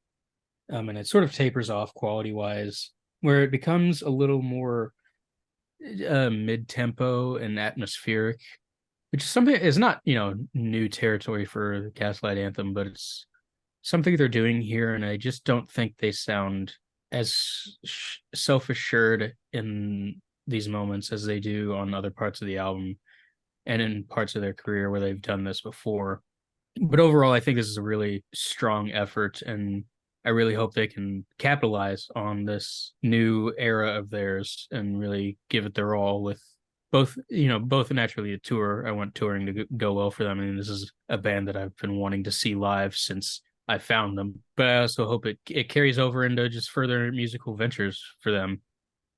And it sort of tapers off quality wise, where it becomes a little more mid-tempo and atmospheric, which is something is not new territory for Gaslight Anthem, but it's something they're doing here, and I just don't think they sound as self-assured in these moments as they do on other parts of the album and in parts of their career where they've done this before. But overall, I think this is a really strong effort, and I really hope they can capitalize on this new era of theirs and really give it their all with both naturally a tour. I want touring to go well for them. I mean, this is a band that I've been wanting to see live since I found them, but I also hope it carries over into just further musical ventures for them.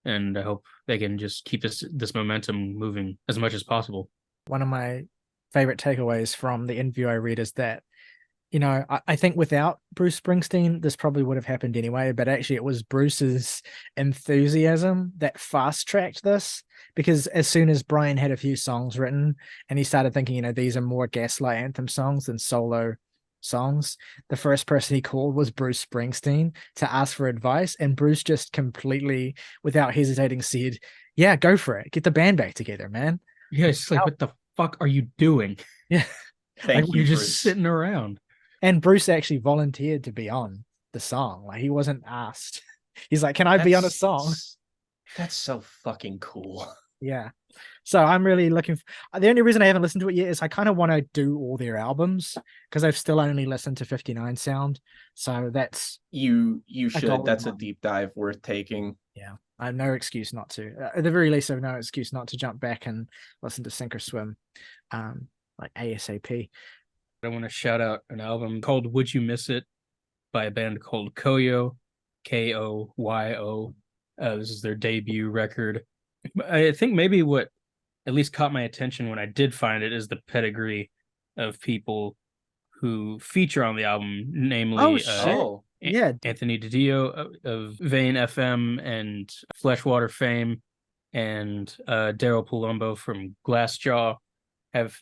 And I hope they can just keep this momentum moving as much as possible. One of my favorite takeaways from the interview I read is that, I think without Bruce Springsteen, this probably would have happened anyway, but actually it was Bruce's enthusiasm that fast-tracked this, because as soon as Brian had a few songs written and he started thinking, these are more Gaslight Anthem songs than solo songs, the first person he called was Bruce Springsteen to ask for advice, and Bruce just completely, without hesitating, said, yeah, go for it. Get the band back together, man. Yeah, it's like, what the fuck are you doing? Yeah. Thank you, you're Bruce. just sitting around. And Bruce actually volunteered to be on the song. Like, he wasn't asked. He's like, can I be on a song? That's so fucking cool. Yeah. So I'm really looking the only reason I haven't listened to it yet is I kind of want to do all their albums, because I've still only listened to 59 Sound. So that's you should. That's one. a deep dive worth taking. Yeah. I have no excuse not to. At the very least, I have no excuse not to jump back and listen to Sink or Swim, like ASAP. I want to shout out an album called Would You Miss It by a band called Koyo, Koyo. This is their debut record. I think maybe what at least caught my attention when I did find it is the pedigree of people who feature on the album, namely Anthony DiDio of Vane FM and Fleshwater fame, and Daryl Palumbo from Glassjaw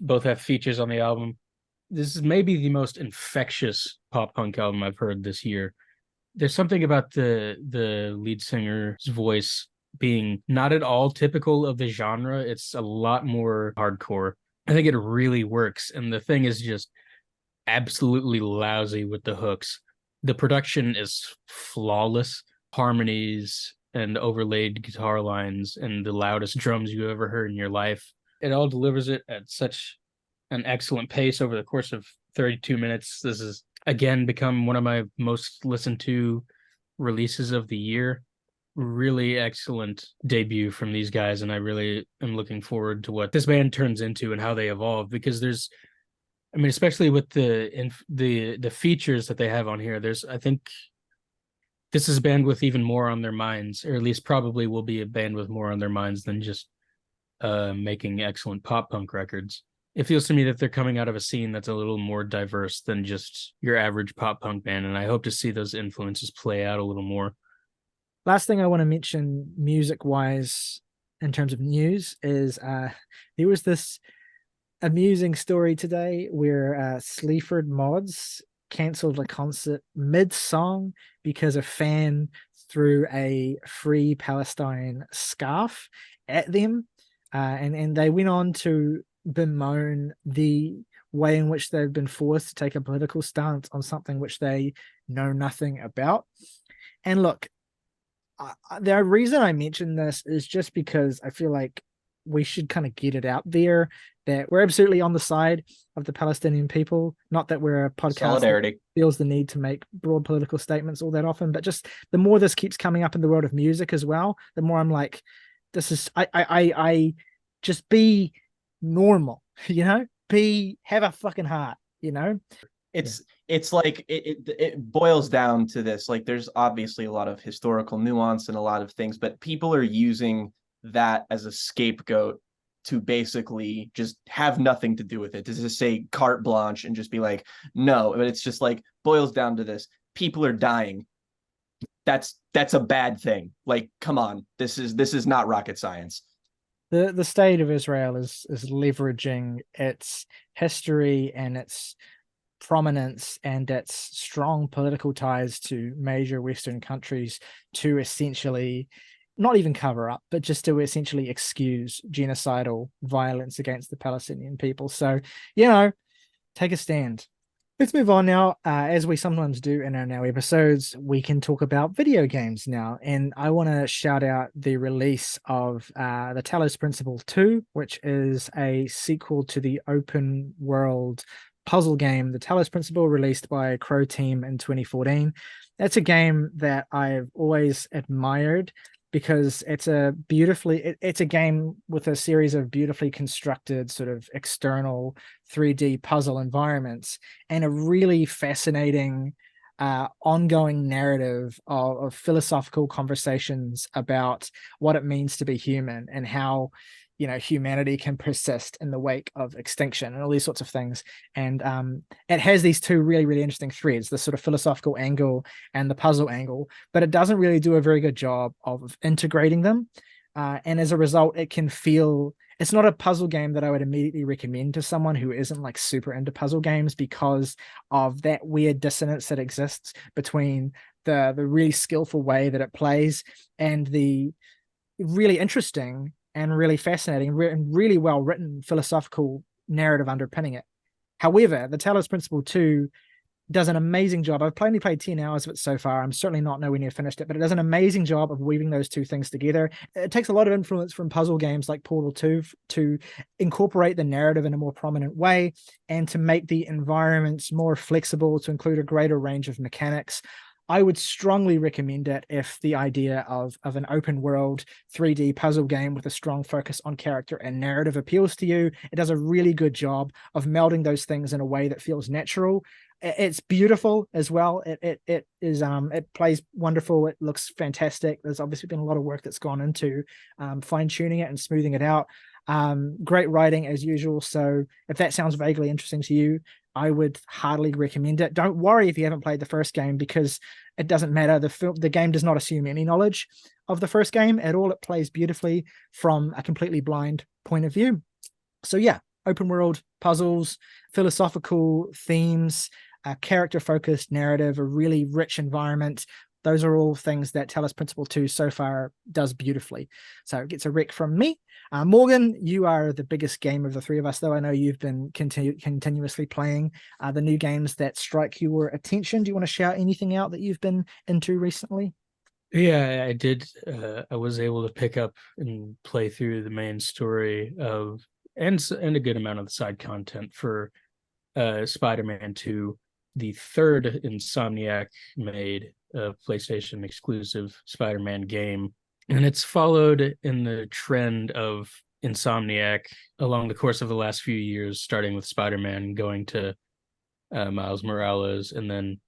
both have features on the album. This is maybe the most infectious pop punk album I've heard this year. There's something about the lead singer's voice being not at all typical of the genre. It's a lot more hardcore. I think it really works. And the thing is just absolutely lousy with the hooks. The production is flawless. Harmonies and overlaid guitar lines and the loudest drums you ever heard in your life. It all delivers it at such an excellent pace over the course of 32 minutes. This has again become one of my most listened to releases of the year. Really excellent debut from these guys, and I really am looking forward to what this band turns into and how they evolve, because especially with the features that they have on here, I think this is a band with even more on their minds, or at least probably will be a band with more on their minds than just making excellent pop punk records. It feels to me that they're coming out of a scene that's a little more diverse than just your average pop punk band, and I hope to see those influences play out a little more. Last thing I want to mention music-wise in terms of news is there was this amusing story today where Sleaford Mods cancelled a concert mid-song because a fan threw a Free Palestine scarf at them, and they went on to bemoan the way in which they've been forced to take a political stance on something which they know nothing about. And look, the reason I mention this is just because I feel like we should kind of get it out there that we're absolutely on the side of the Palestinian people. Not that we're a podcast Solidarity. that feels the need to make broad political statements all that often, but just the more this keeps coming up in the world of music as well, the more I'm like, this is I just be normal, have a fucking heart, It's like it boils down to this. Like, there's obviously a lot of historical nuance and a lot of things, but people are using that as a scapegoat to basically just have nothing to do with it, to just say carte blanche and just be like, no. But it's just like boils down to this: people are dying. That's a bad thing. Like, come on, this is not rocket science. The state of Israel is leveraging its history and its prominence and its strong political ties to major Western countries to essentially not even cover up, but just to essentially excuse genocidal violence against the Palestinian people. So, take a stand. Let's move on now. As we sometimes do in our now episodes, we can talk about video games now. And I want to shout out the release of the Talos Principle 2, which is a sequel to the open world puzzle game, the Talos Principle, released by Crow Team in 2014. That's a game that I've always admired because it's a game with a series of beautifully constructed sort of external 3D puzzle environments and a really fascinating ongoing narrative of philosophical conversations about what it means to be human and how humanity can persist in the wake of extinction and all these sorts of things. And it has these two really, really interesting threads, the sort of philosophical angle and the puzzle angle, but it doesn't really do a very good job of integrating them. And as a result, it's not a puzzle game that I would immediately recommend to someone who isn't like super into puzzle games because of that weird dissonance that exists between the really skillful way that it plays and the really interesting and really fascinating and really well written philosophical narrative underpinning it. However, the Talos Principle 2 does an amazing job. I've only played 10 hours of it so far. I'm certainly not nowhere near finished it, but it does an amazing job of weaving those two things together. It takes a lot of influence from puzzle games like Portal 2 to incorporate the narrative in a more prominent way and to make the environments more flexible, to include a greater range of mechanics. I would strongly recommend it if the idea of an open world 3D puzzle game with a strong focus on character and narrative appeals to you. It does a really good job of melding those things in a way that feels natural. It's beautiful as well. It plays wonderful. It looks fantastic. There's obviously been a lot of work that's gone into fine-tuning it and smoothing it out. Great writing as usual. So if that sounds vaguely interesting to you, I would heartily recommend it. Don't worry if you haven't played the first game because it doesn't matter. The game does not assume any knowledge of the first game at all. It plays beautifully from a completely blind point of view. So yeah, open world puzzles, philosophical themes, a character-focused narrative, a really rich environment. Those are all things that Talos Principle 2 so far does beautifully. So it gets a rec from me. Morgan, you are the biggest game of the three of us, though. I know you've been continuously playing the new games that strike your attention. Do you want to shout anything out that you've been into recently? Yeah, I did. I was able to pick up and play through the main story of and a good amount of the side content for Spider-Man 2, the third Insomniac made PlayStation exclusive Spider-Man game. And it's followed in the trend of Insomniac along the course of the last few years, starting with Spider-Man, going to Miles Morales, and then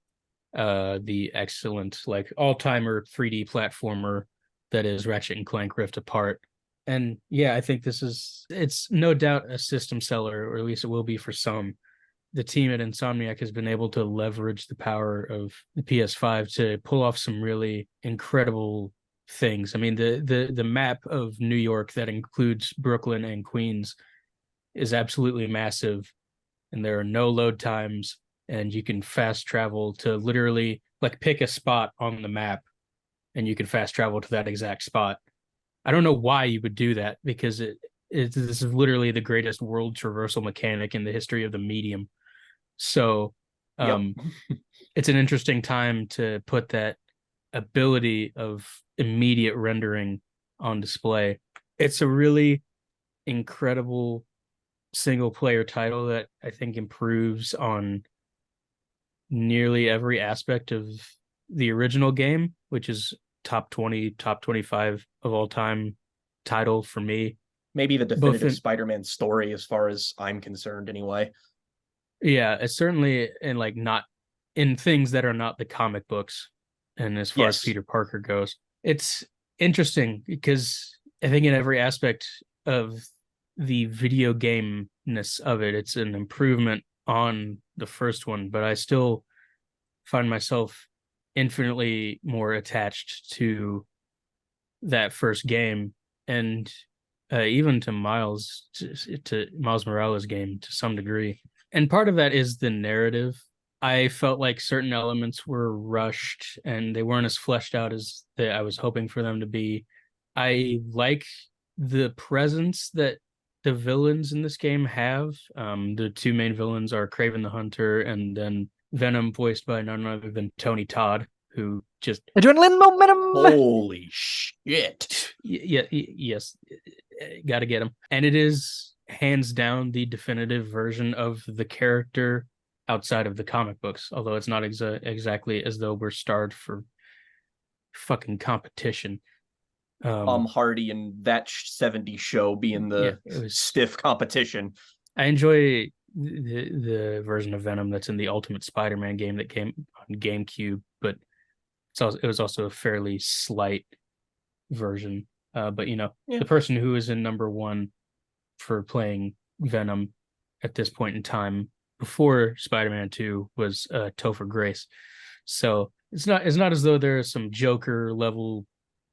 the excellent all-timer 3D platformer that is Ratchet and Clank Rift Apart. And yeah, I think it's no doubt a system seller, or at least it will be for some. The team at Insomniac has been able to leverage the power of the PS5 to pull off some really incredible things. I mean, the map of New York that includes Brooklyn and Queens is absolutely massive, and there are no load times, and you can fast travel to literally pick a spot on the map, and you can fast travel to that exact spot. I don't know why you would do that, because this is literally the greatest world traversal mechanic in the history of the medium. So it's an interesting time to put that ability of immediate rendering on display. It's a really incredible single player title that I think improves on nearly every aspect of the original game, which is top 20, top 25 of all time title for me. Maybe the definitive Spider-Man story, as far as I'm concerned, anyway. Yeah, it's certainly in like not in things that are not the comic books. And as far as Peter Parker goes, it's interesting because I think in every aspect of the video game-ness of it, it's an improvement on the first one, but I still find myself infinitely more attached to that first game, and even to Miles Morales game to some degree. And part of that is the narrative. I felt like certain elements were rushed and they weren't as fleshed out as I was hoping for them to be. I like the presence that the villains in this game have. The two main villains are Kraven the Hunter and then Venom, voiced by none other than Tony Todd, who just adrenaline momentum. Holy shit! Yes, gotta get him. And it is hands down the definitive version of the character outside of the comic books, although it's not exactly as though we're starved for fucking competition. Hardy and that 70s show being the stiff competition. I enjoy the version of Venom that's in the Ultimate Spider-Man game that came on GameCube, but it was also a fairly slight version. But the person who is in number one for playing Venom at this point in time before Spider-Man 2 was Topher Grace. So it's not as though there are some Joker level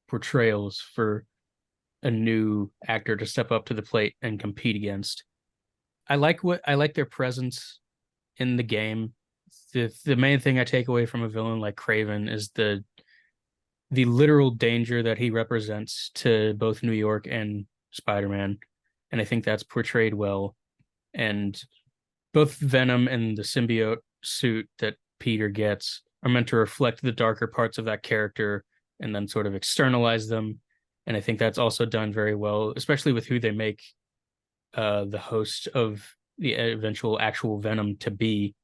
portrayals for a new actor to step up to the plate and compete against. I like their presence in the game. The main thing I take away from a villain like Kraven is the literal danger that he represents to both New York and Spider-Man, and I think that's portrayed well. And both Venom and the symbiote suit that Peter gets are meant to reflect the darker parts of that character and then sort of externalize them. And I think that's also done very well, especially with who they make the host of the eventual actual Venom to be.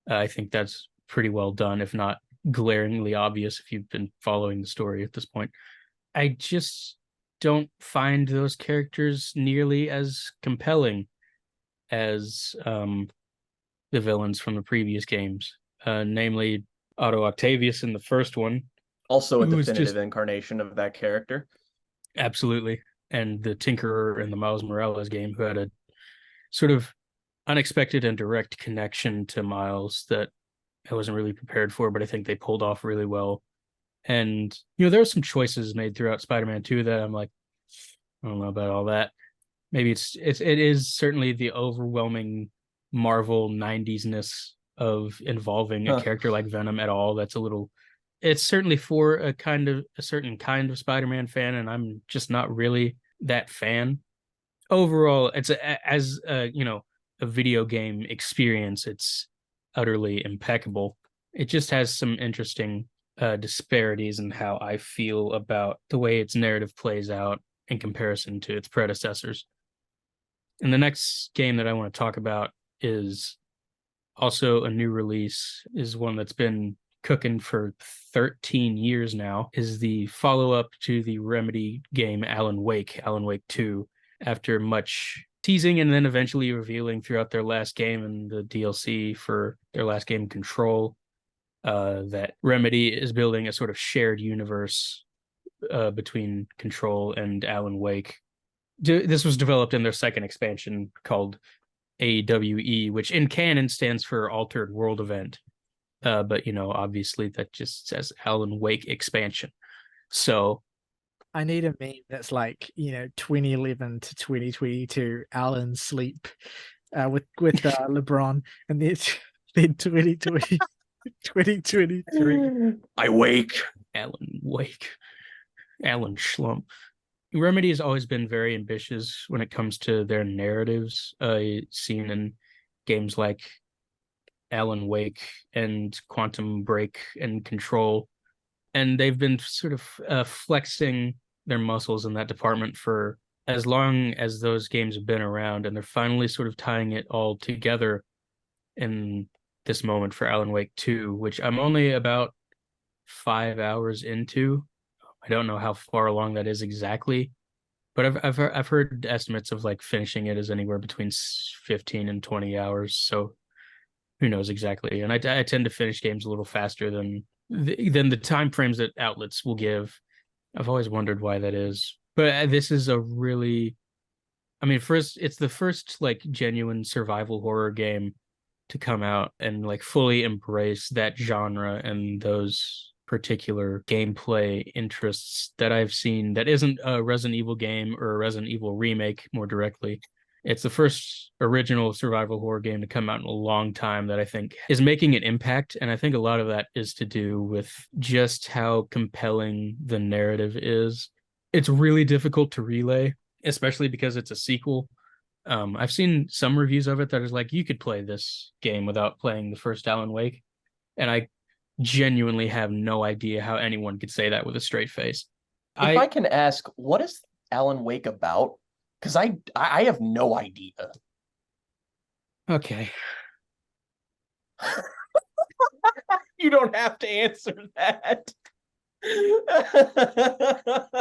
I think that's pretty well done, if not glaringly obvious if you've been following the story at this point. I just don't find those characters nearly as compelling as the villains from the previous games, namely Otto Octavius in the first one. Also a definitive incarnation of that character. Absolutely. And the Tinkerer in the Miles Morales game, who had a sort of unexpected and direct connection to Miles that I wasn't really prepared for, but I think they pulled off really well. And, there are some choices made throughout Spider-Man 2 that I'm like, I don't know about all that. Maybe it is certainly the overwhelming Marvel 90s-ness of involving a character like Venom at all. It's certainly for a certain kind of Spider-Man fan, and I'm just not really that fan. Overall, it's a video game experience, it's utterly impeccable. It just has some interesting disparities in how I feel about the way its narrative plays out in comparison to its predecessors. And the next game that I want to talk about is also a new release, is one that's been cooking for 13 years now, is the follow-up to the Remedy game Alan Wake 2. After much teasing and then eventually revealing throughout their last game and the DLC for their last game, Control, that Remedy is building a sort of shared universe between Control and Alan Wake. This was developed in their second expansion called AWE, which in canon stands for Altered World Event. But, obviously that just says Alan Wake expansion. So I need a meme that's like, 2011 to 2022 Alan sleep with LeBron, and then 2020 2023 I wake. Alan Wake, Alan Schlump. Remedy has always been very ambitious when it comes to their narratives, seen in games like Alan Wake and Quantum Break and Control. And they've been sort of flexing their muscles in that department for as long as those games have been around. And they're finally sort of tying it all together in this moment for Alan Wake 2, which I'm only about 5 hours into. I don't know how far along that is exactly, but I've heard estimates of like finishing it as anywhere between 15 and 20 hours. So who knows exactly? And I tend to finish games a little faster than the time frames that outlets will give. I've always wondered why that is. But this is a really, I mean, first it's the first like genuine survival horror game to come out and like fully embrace that genre and those particular gameplay interests that I've seen that isn't a Resident Evil game or a Resident Evil remake more directly. It's the first original survival horror game to come out in a long time that I think is making an impact. And I think a lot of that is to do with just how compelling the narrative is. It's really difficult to relay, especially because it's a sequel. I've seen some reviews of it that is like, you could play this game without playing the first Alan Wake. And I genuinely have no idea how anyone could say that with a straight face. If I can ask, what is Alan Wake about? Because I have no idea. Okay. You don't have to answer that.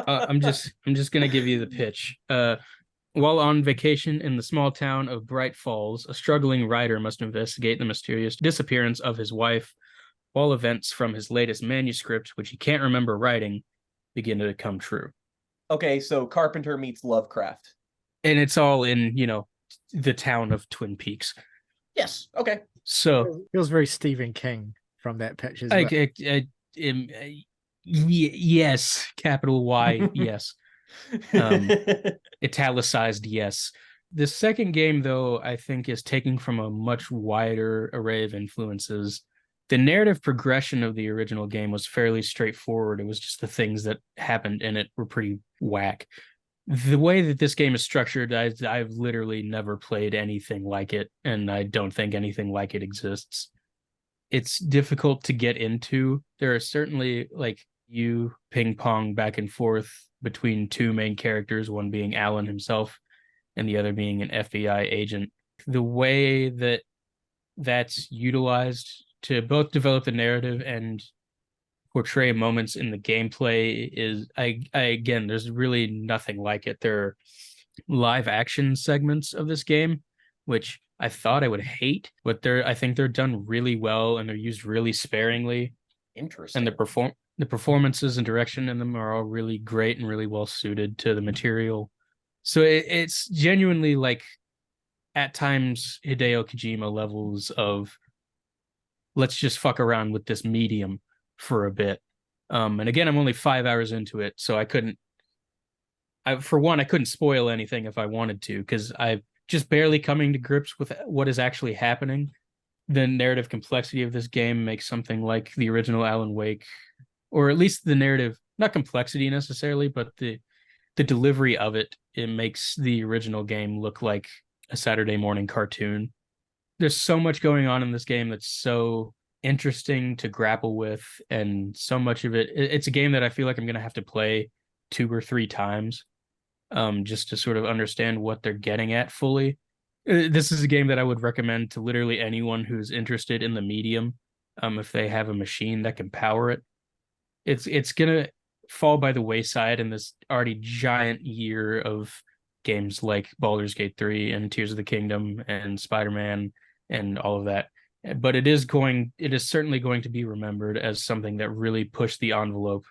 I'm just gonna give you the pitch. While on vacation in the small town of Bright Falls, a struggling writer must investigate the mysterious disappearance of his wife, while events from his latest manuscript, which he can't remember writing, begin to come true. Okay, so Carpenter meets Lovecraft. And it's all in, the town of Twin Peaks. Yes, okay. So It feels very Stephen King from that pitch as well. Yes, capital Y, yes. Italicized, yes. The second game, though, I think is taking from a much wider array of influences. The narrative progression of the original game was fairly straightforward. It was just the things that happened in it were pretty whack. The way that this game is structured, I've literally never played anything like it, and I don't think anything like it exists. It's difficult to get into. There are certainly like you ping pong back and forth between two main characters, one being Alan himself and the other being an FBI agent. The way that that's utilized to both develop the narrative and portray moments in the gameplay is I again, there's really nothing like it. There are live action segments of this game, which I thought I would hate, but I think they're done really well and they're used really sparingly. Interesting. And the performances and direction in them are all really great and really well suited to the material. So it's genuinely like at times Hideo Kojima levels of let's just fuck around with this medium for a bit. And again, I'm only 5 hours into it, so I couldn't spoil anything if I wanted to, because I'm just barely coming to grips with what is actually happening. The narrative complexity of this game makes something like the original Alan Wake, or at least the narrative, not complexity necessarily, but the delivery of it makes the original game look like a Saturday morning cartoon. There's so much going on in this game that's so interesting to grapple with, and so much of it's a game that I feel like I'm going to have to play 2 or 3 times just to sort of understand what they're getting at fully. This is a game that I would recommend to literally anyone who's interested in the medium, if they have a machine that can power it. It's going to fall by the wayside in this already giant year of games like Baldur's Gate 3 and Tears of the Kingdom and Spider-Man and all of that. But it is certainly going to be remembered as something that really pushed the envelope.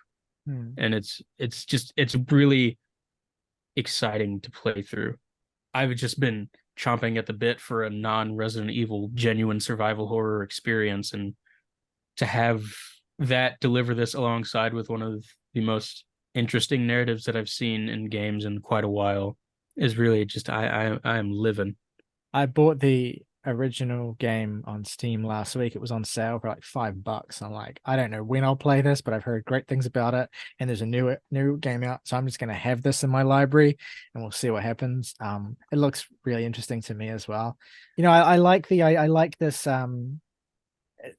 And it's really exciting to play through. I've just been chomping at the bit for a non-Resident Evil genuine survival horror experience, and to have that deliver this alongside with one of the most interesting narratives that I've seen in games in quite a while is really just I am living. I bought the original game on Steam last week. It was on sale for like $5. I'm like, I don't know when I'll play this, but I've heard great things about it. And there's a new game out, so I'm just gonna have this in my library, and we'll see what happens. It looks really interesting to me as well. I like I like this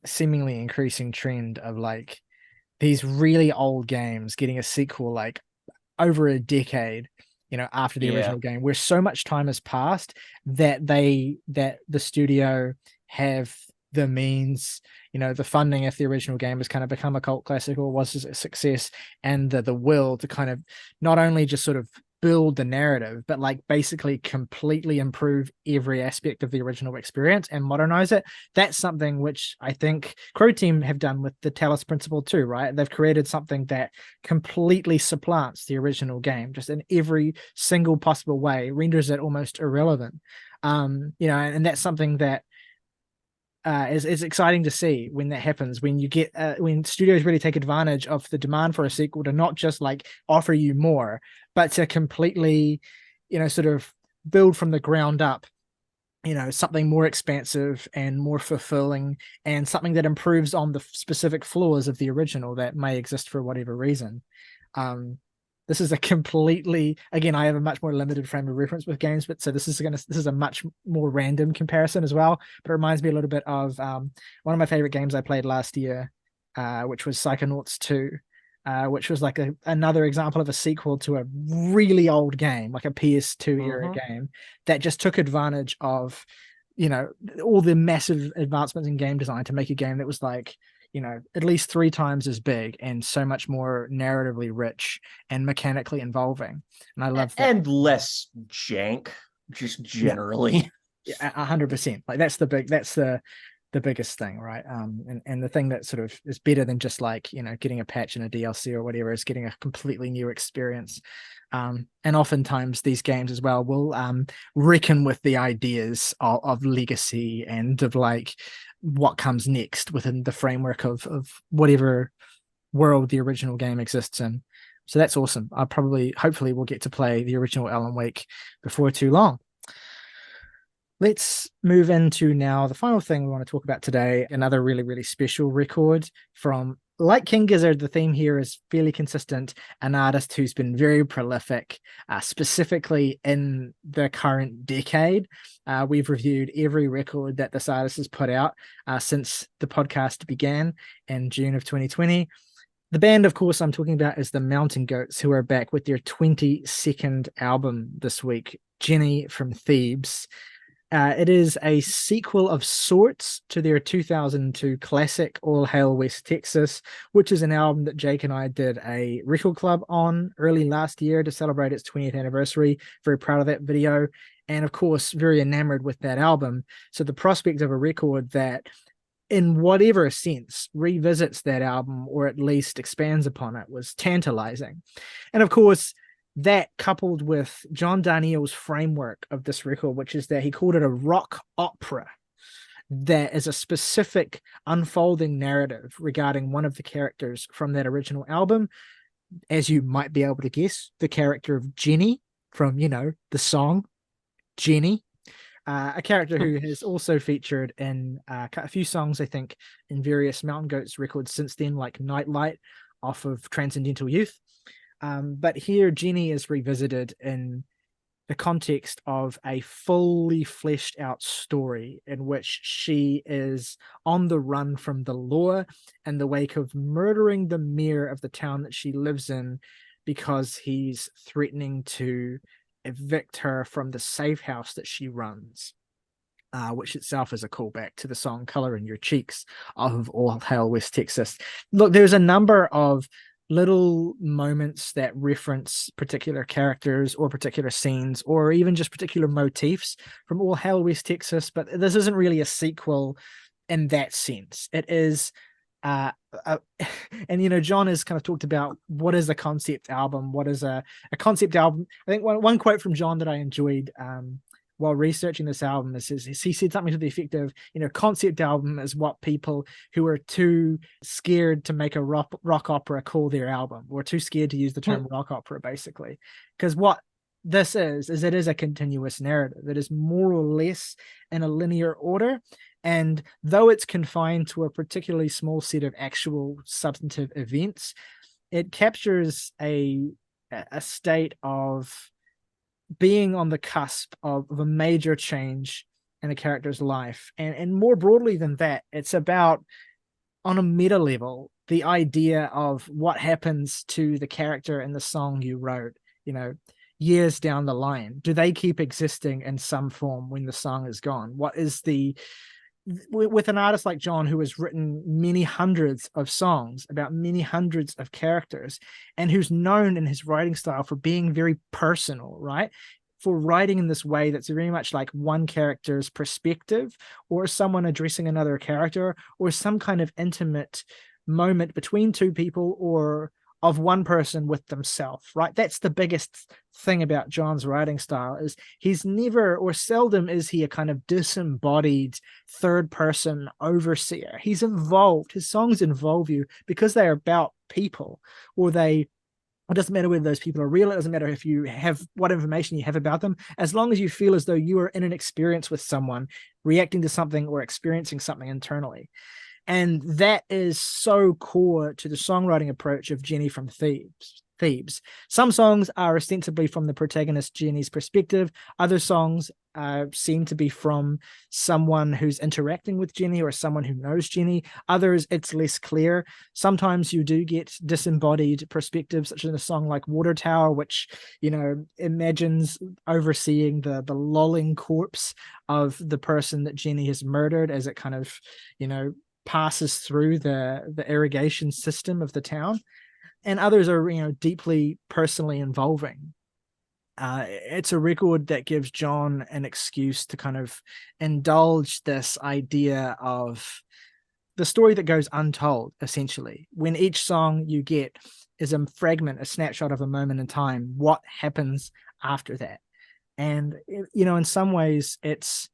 seemingly increasing trend of like these really old games getting a sequel like over a decade, after the original game, where so much time has passed that the studio have the means, the funding, if the original game has kind of become a cult classic or was a success, and the will to kind of not only just sort of build the narrative, but like basically completely improve every aspect of the original experience and modernize it. That's something which I think Crow Team have done with the Talos principle too, right? They've created something that completely supplants the original game, just in every single possible way, renders it almost irrelevant. And that's something that is exciting to see when that happens, when you get when studios really take advantage of the demand for a sequel to not just like offer you more, but to completely sort of build from the ground up something more expansive and more fulfilling, and something that improves on the specific flaws of the original that may exist for whatever reason. This is a completely, again, I have a much more limited frame of reference with games, but so this is a much more random comparison as well. But it reminds me a little bit of one of my favorite games I played last year, which was Psychonauts 2, which was like another example of a sequel to a really old game, like a PS2 era game that just took advantage of, all the massive advancements in game design to make a game that was like, at least 3 times as big and so much more narratively rich and mechanically involving. And I love that. And less jank, just generally. Yeah, 100%. Like that's the biggest thing, right? And the thing that sort of is better than just like, getting a patch and a DLC or whatever is getting a completely new experience. And oftentimes these games as well will reckon with the ideas of legacy and of like what comes next within the framework of whatever world the original game exists in. So that's awesome. Hopefully we'll get to play the original Alan Wake before too long. Let's move into now the final thing we want to talk about today, another really, really special record from, like King Gizzard, the theme here is fairly consistent, an artist who's been very prolific, specifically in the current decade. We've reviewed every record that this artist has put out since the podcast began in June of 2020. The band, of course, I'm talking about is the Mountain Goats, who are back with their 22nd album this week, Jenny from Thebes. It is a sequel of sorts to their 2002 classic, All Hail West Texas, which is an album that Jake and I did a record club on early last year to celebrate its 20th anniversary. Very proud of that video. And of course, very enamored with that album. So the prospect of a record that, in whatever sense, revisits that album or at least expands upon it was tantalizing. And of course, that coupled with John Darnielle's framework of this record, which is that he called it a rock opera, that is a specific unfolding narrative regarding one of the characters from that original album. As you might be able to guess, the character of Jenny from, the song Jenny, a character who has also featured in a few songs, I think, in various Mountain Goats records since then, like Nightlight off of Transcendental Youth. But here Jenny is revisited in the context of a fully fleshed out story in which she is on the run from the law in the wake of murdering the mayor of the town that she lives in because he's threatening to evict her from the safe house that she runs, which itself is a callback to the song Color in Your Cheeks of All Hail West Texas. Look, there's a number of little moments that reference particular characters or particular scenes or even just particular motifs from All Hail West Texas, but this isn't really a sequel in that sense. It is and John has kind of talked about what is a concept album, what is a concept album. I think one quote from John that I enjoyed while researching this album is he said something to the effect of, concept album is what people who are too scared to make a rock opera call their album, or too scared to use the term rock opera, basically. Because what this is it is a continuous narrative. It is more or less in a linear order. And though it's confined to a particularly small set of actual substantive events, it captures a state of being on the cusp of a major change in a character's life. And more broadly than that, it's about, on a meta level, the idea of what happens to the character in the song you wrote, years down the line. Do they keep existing in some form when the song is gone? What is with an artist like John, who has written many hundreds of songs about many hundreds of characters, and who's known in his writing style for being very personal, right? For writing in this way that's very much like one character's perspective, or someone addressing another character, or some kind of intimate moment between two people, or of one person with themselves, right? That's the biggest thing about John's writing style, is he's never, or seldom is he, a kind of disembodied third person overseer. He's involved. His songs involve you because they're about people, or it doesn't matter whether those people are real. It doesn't matter if you have what information you have about them, as long as you feel as though you are in an experience with someone, reacting to something or experiencing something internally. And that is so core to the songwriting approach of Jenny from Thebes. Some songs are ostensibly from the protagonist Jenny's perspective. Other songs seem to be from someone who's interacting with Jenny, or someone who knows Jenny. Others, it's less clear. Sometimes you do get disembodied perspectives, such as a song like Water Tower, which, imagines overseeing the lolling corpse of the person that Jenny has murdered as it kind of, passes through the irrigation system of the town. And others are, deeply personally involving. It's a record that gives John an excuse to kind of indulge this idea of the story that goes untold, essentially. When each song you get is a fragment, a snapshot of a moment in time, what happens after that? And, in some ways, it's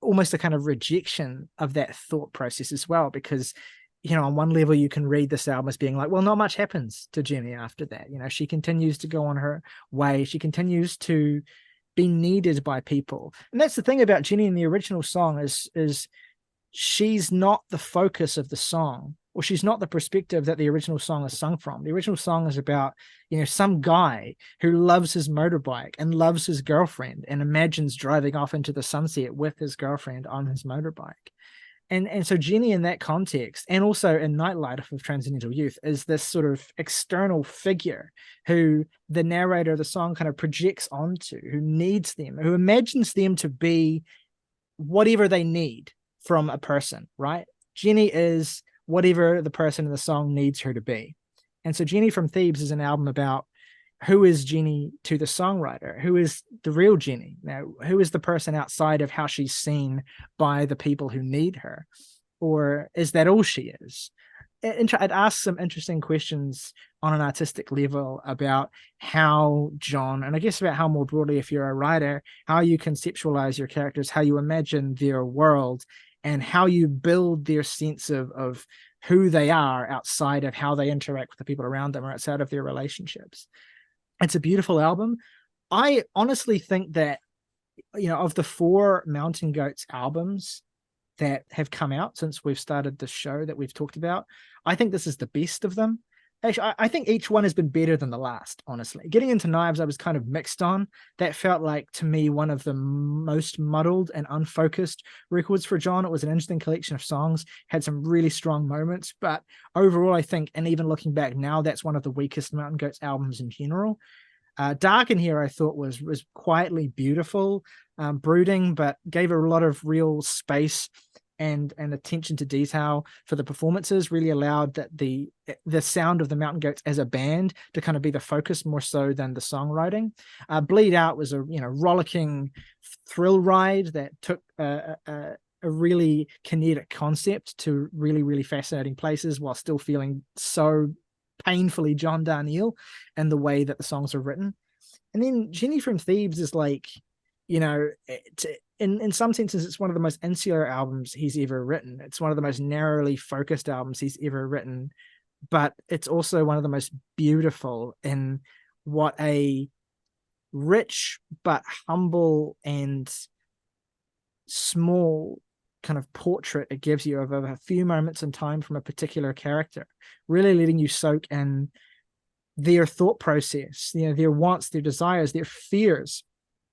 almost a kind of rejection of that thought process as well, because on one level you can read this album as being like, well, not much happens to Jenny after that. She continues to go on her way. She continues to be needed by people. And that's the thing about Jenny in the original song, is she's not the focus of the song, or she's not the perspective that the original song is sung from. The original song is about, some guy who loves his motorbike and loves his girlfriend and imagines driving off into the sunset with his girlfriend on his motorbike. And so Jenny, in that context, and also in Nightlight of Transcendental Youth, is this sort of external figure who the narrator of the song kind of projects onto, who needs them, who imagines them to be whatever they need from a person, right? Jenny is whatever the person in the song needs her to be. And so Jenny from Thebes is an album about who is Jenny to the songwriter, who is the real Jenny. Now, who is the person outside of how she's seen by the people who need her? Or is that all she is? I'd ask some interesting questions on an artistic level about how John, and I guess about how more broadly, if you're a writer, how you conceptualize your characters, how you imagine their world, and how you build their sense of who they are outside of how they interact with the people around them, or outside of their relationships. It's a beautiful album. I honestly think that, of the 4 Mountain Goats albums that have come out since we've started the show that we've talked about, I think this is the best of them. Actually, I think each one has been better than the last, honestly. Getting into Knives, I was kind of mixed on. That felt like, to me, one of the most muddled and unfocused records for John. It was an interesting collection of songs, had some really strong moments, but overall, I think, and even looking back now, that's one of the weakest Mountain Goats albums in general. Dark in Here, I thought was quietly beautiful, brooding, but gave a lot of real space and attention to detail for the performances. Really allowed that the sound of the Mountain Goats as a band to kind of be the focus more so than the songwriting. Bleed Out was a rollicking thrill ride that took a really kinetic concept to really, really fascinating places, while still feeling so painfully John Darnielle and the way that the songs are written. And then Jenny from Thebes is like, in some senses, it's one of the most insular albums he's ever written. It's one of the most narrowly focused albums he's ever written, but it's also one of the most beautiful in what a rich but humble and small kind of portrait it gives you of a few moments in time from a particular character, really letting you soak in their thought process, their wants, their desires, their fears,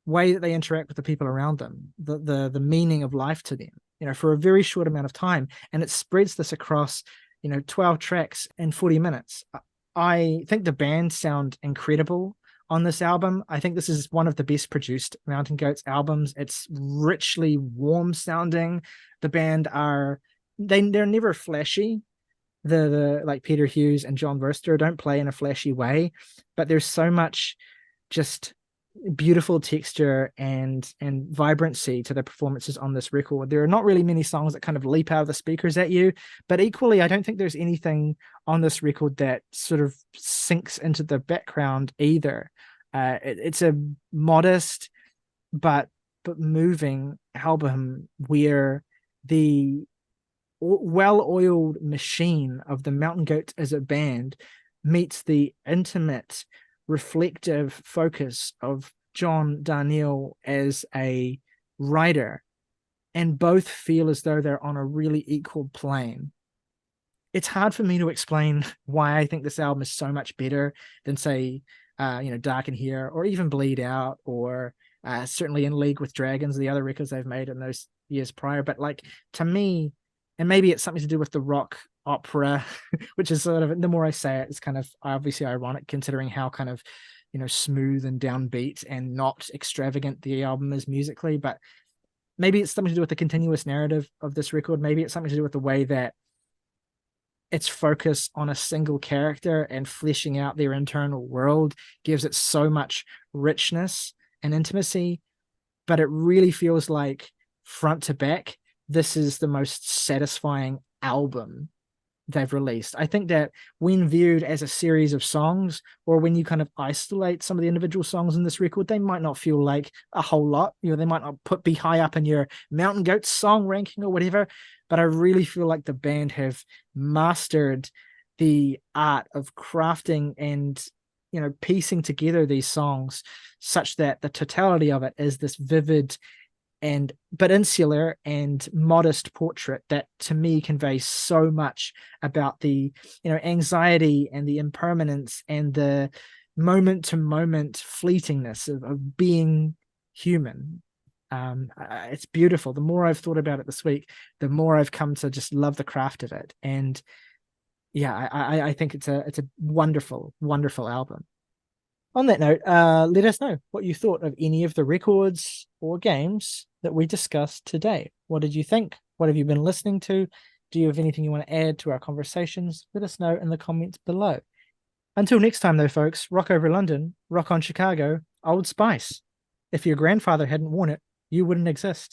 way that they interact with the people around them, the meaning of life to them, for a very short amount of time. And it spreads this across, 12 tracks in 40 minutes. I think the band sound incredible on this album. I think this is one of the best produced Mountain Goats albums. It's richly warm sounding. The band they're never flashy. The like Peter Hughes and John Verster don't play in a flashy way, but there's so much just beautiful texture and vibrancy to the performances on this record. There are not really many songs that kind of leap out of the speakers at you, but equally I don't think there's anything on this record that sort of sinks into the background either. It's a modest but moving album where the well-oiled machine of the Mountain Goats as a band meets the intimate, reflective focus of John Darnielle as a writer, and both feel as though they're on a really equal plane. It's hard for me to explain why I think this album is so much better than, say, Dark in Here, or even Bleed Out, or certainly In League with Dragons, the other records they've made in those years prior. But like, to me, and maybe it's something to do with the rock opera, which is sort of, the more I say it, it's kind of obviously ironic considering how kind of, smooth and downbeat and not extravagant the album is musically. But maybe it's something to do with the continuous narrative of this record. Maybe it's something to do with the way that its focus on a single character and fleshing out their internal world gives it so much richness and intimacy. But it really feels like, front to back, this is the most satisfying album they've released. I think that when viewed as a series of songs, or when you kind of isolate some of the individual songs in this record, they might not feel like a whole lot. They might not be high up in your Mountain Goats song ranking or whatever, but I really feel like the band have mastered the art of crafting and piecing together these songs such that the totality of it is this vivid but insular and modest portrait that to me conveys so much about the anxiety and the impermanence and the moment to moment fleetingness of being human. It's beautiful. The more I've thought about it this week, the more I've come to just love the craft of it. And yeah, I think it's a wonderful album. On that note, let us know what you thought of any of the records or games that we discussed today. What did you think? What have you been listening to? Do you have anything you want to add to our conversations? Let us know in the comments below. Until next time, though, folks, rock over London, rock on Chicago, Old Spice. If your grandfather hadn't worn it, you wouldn't exist.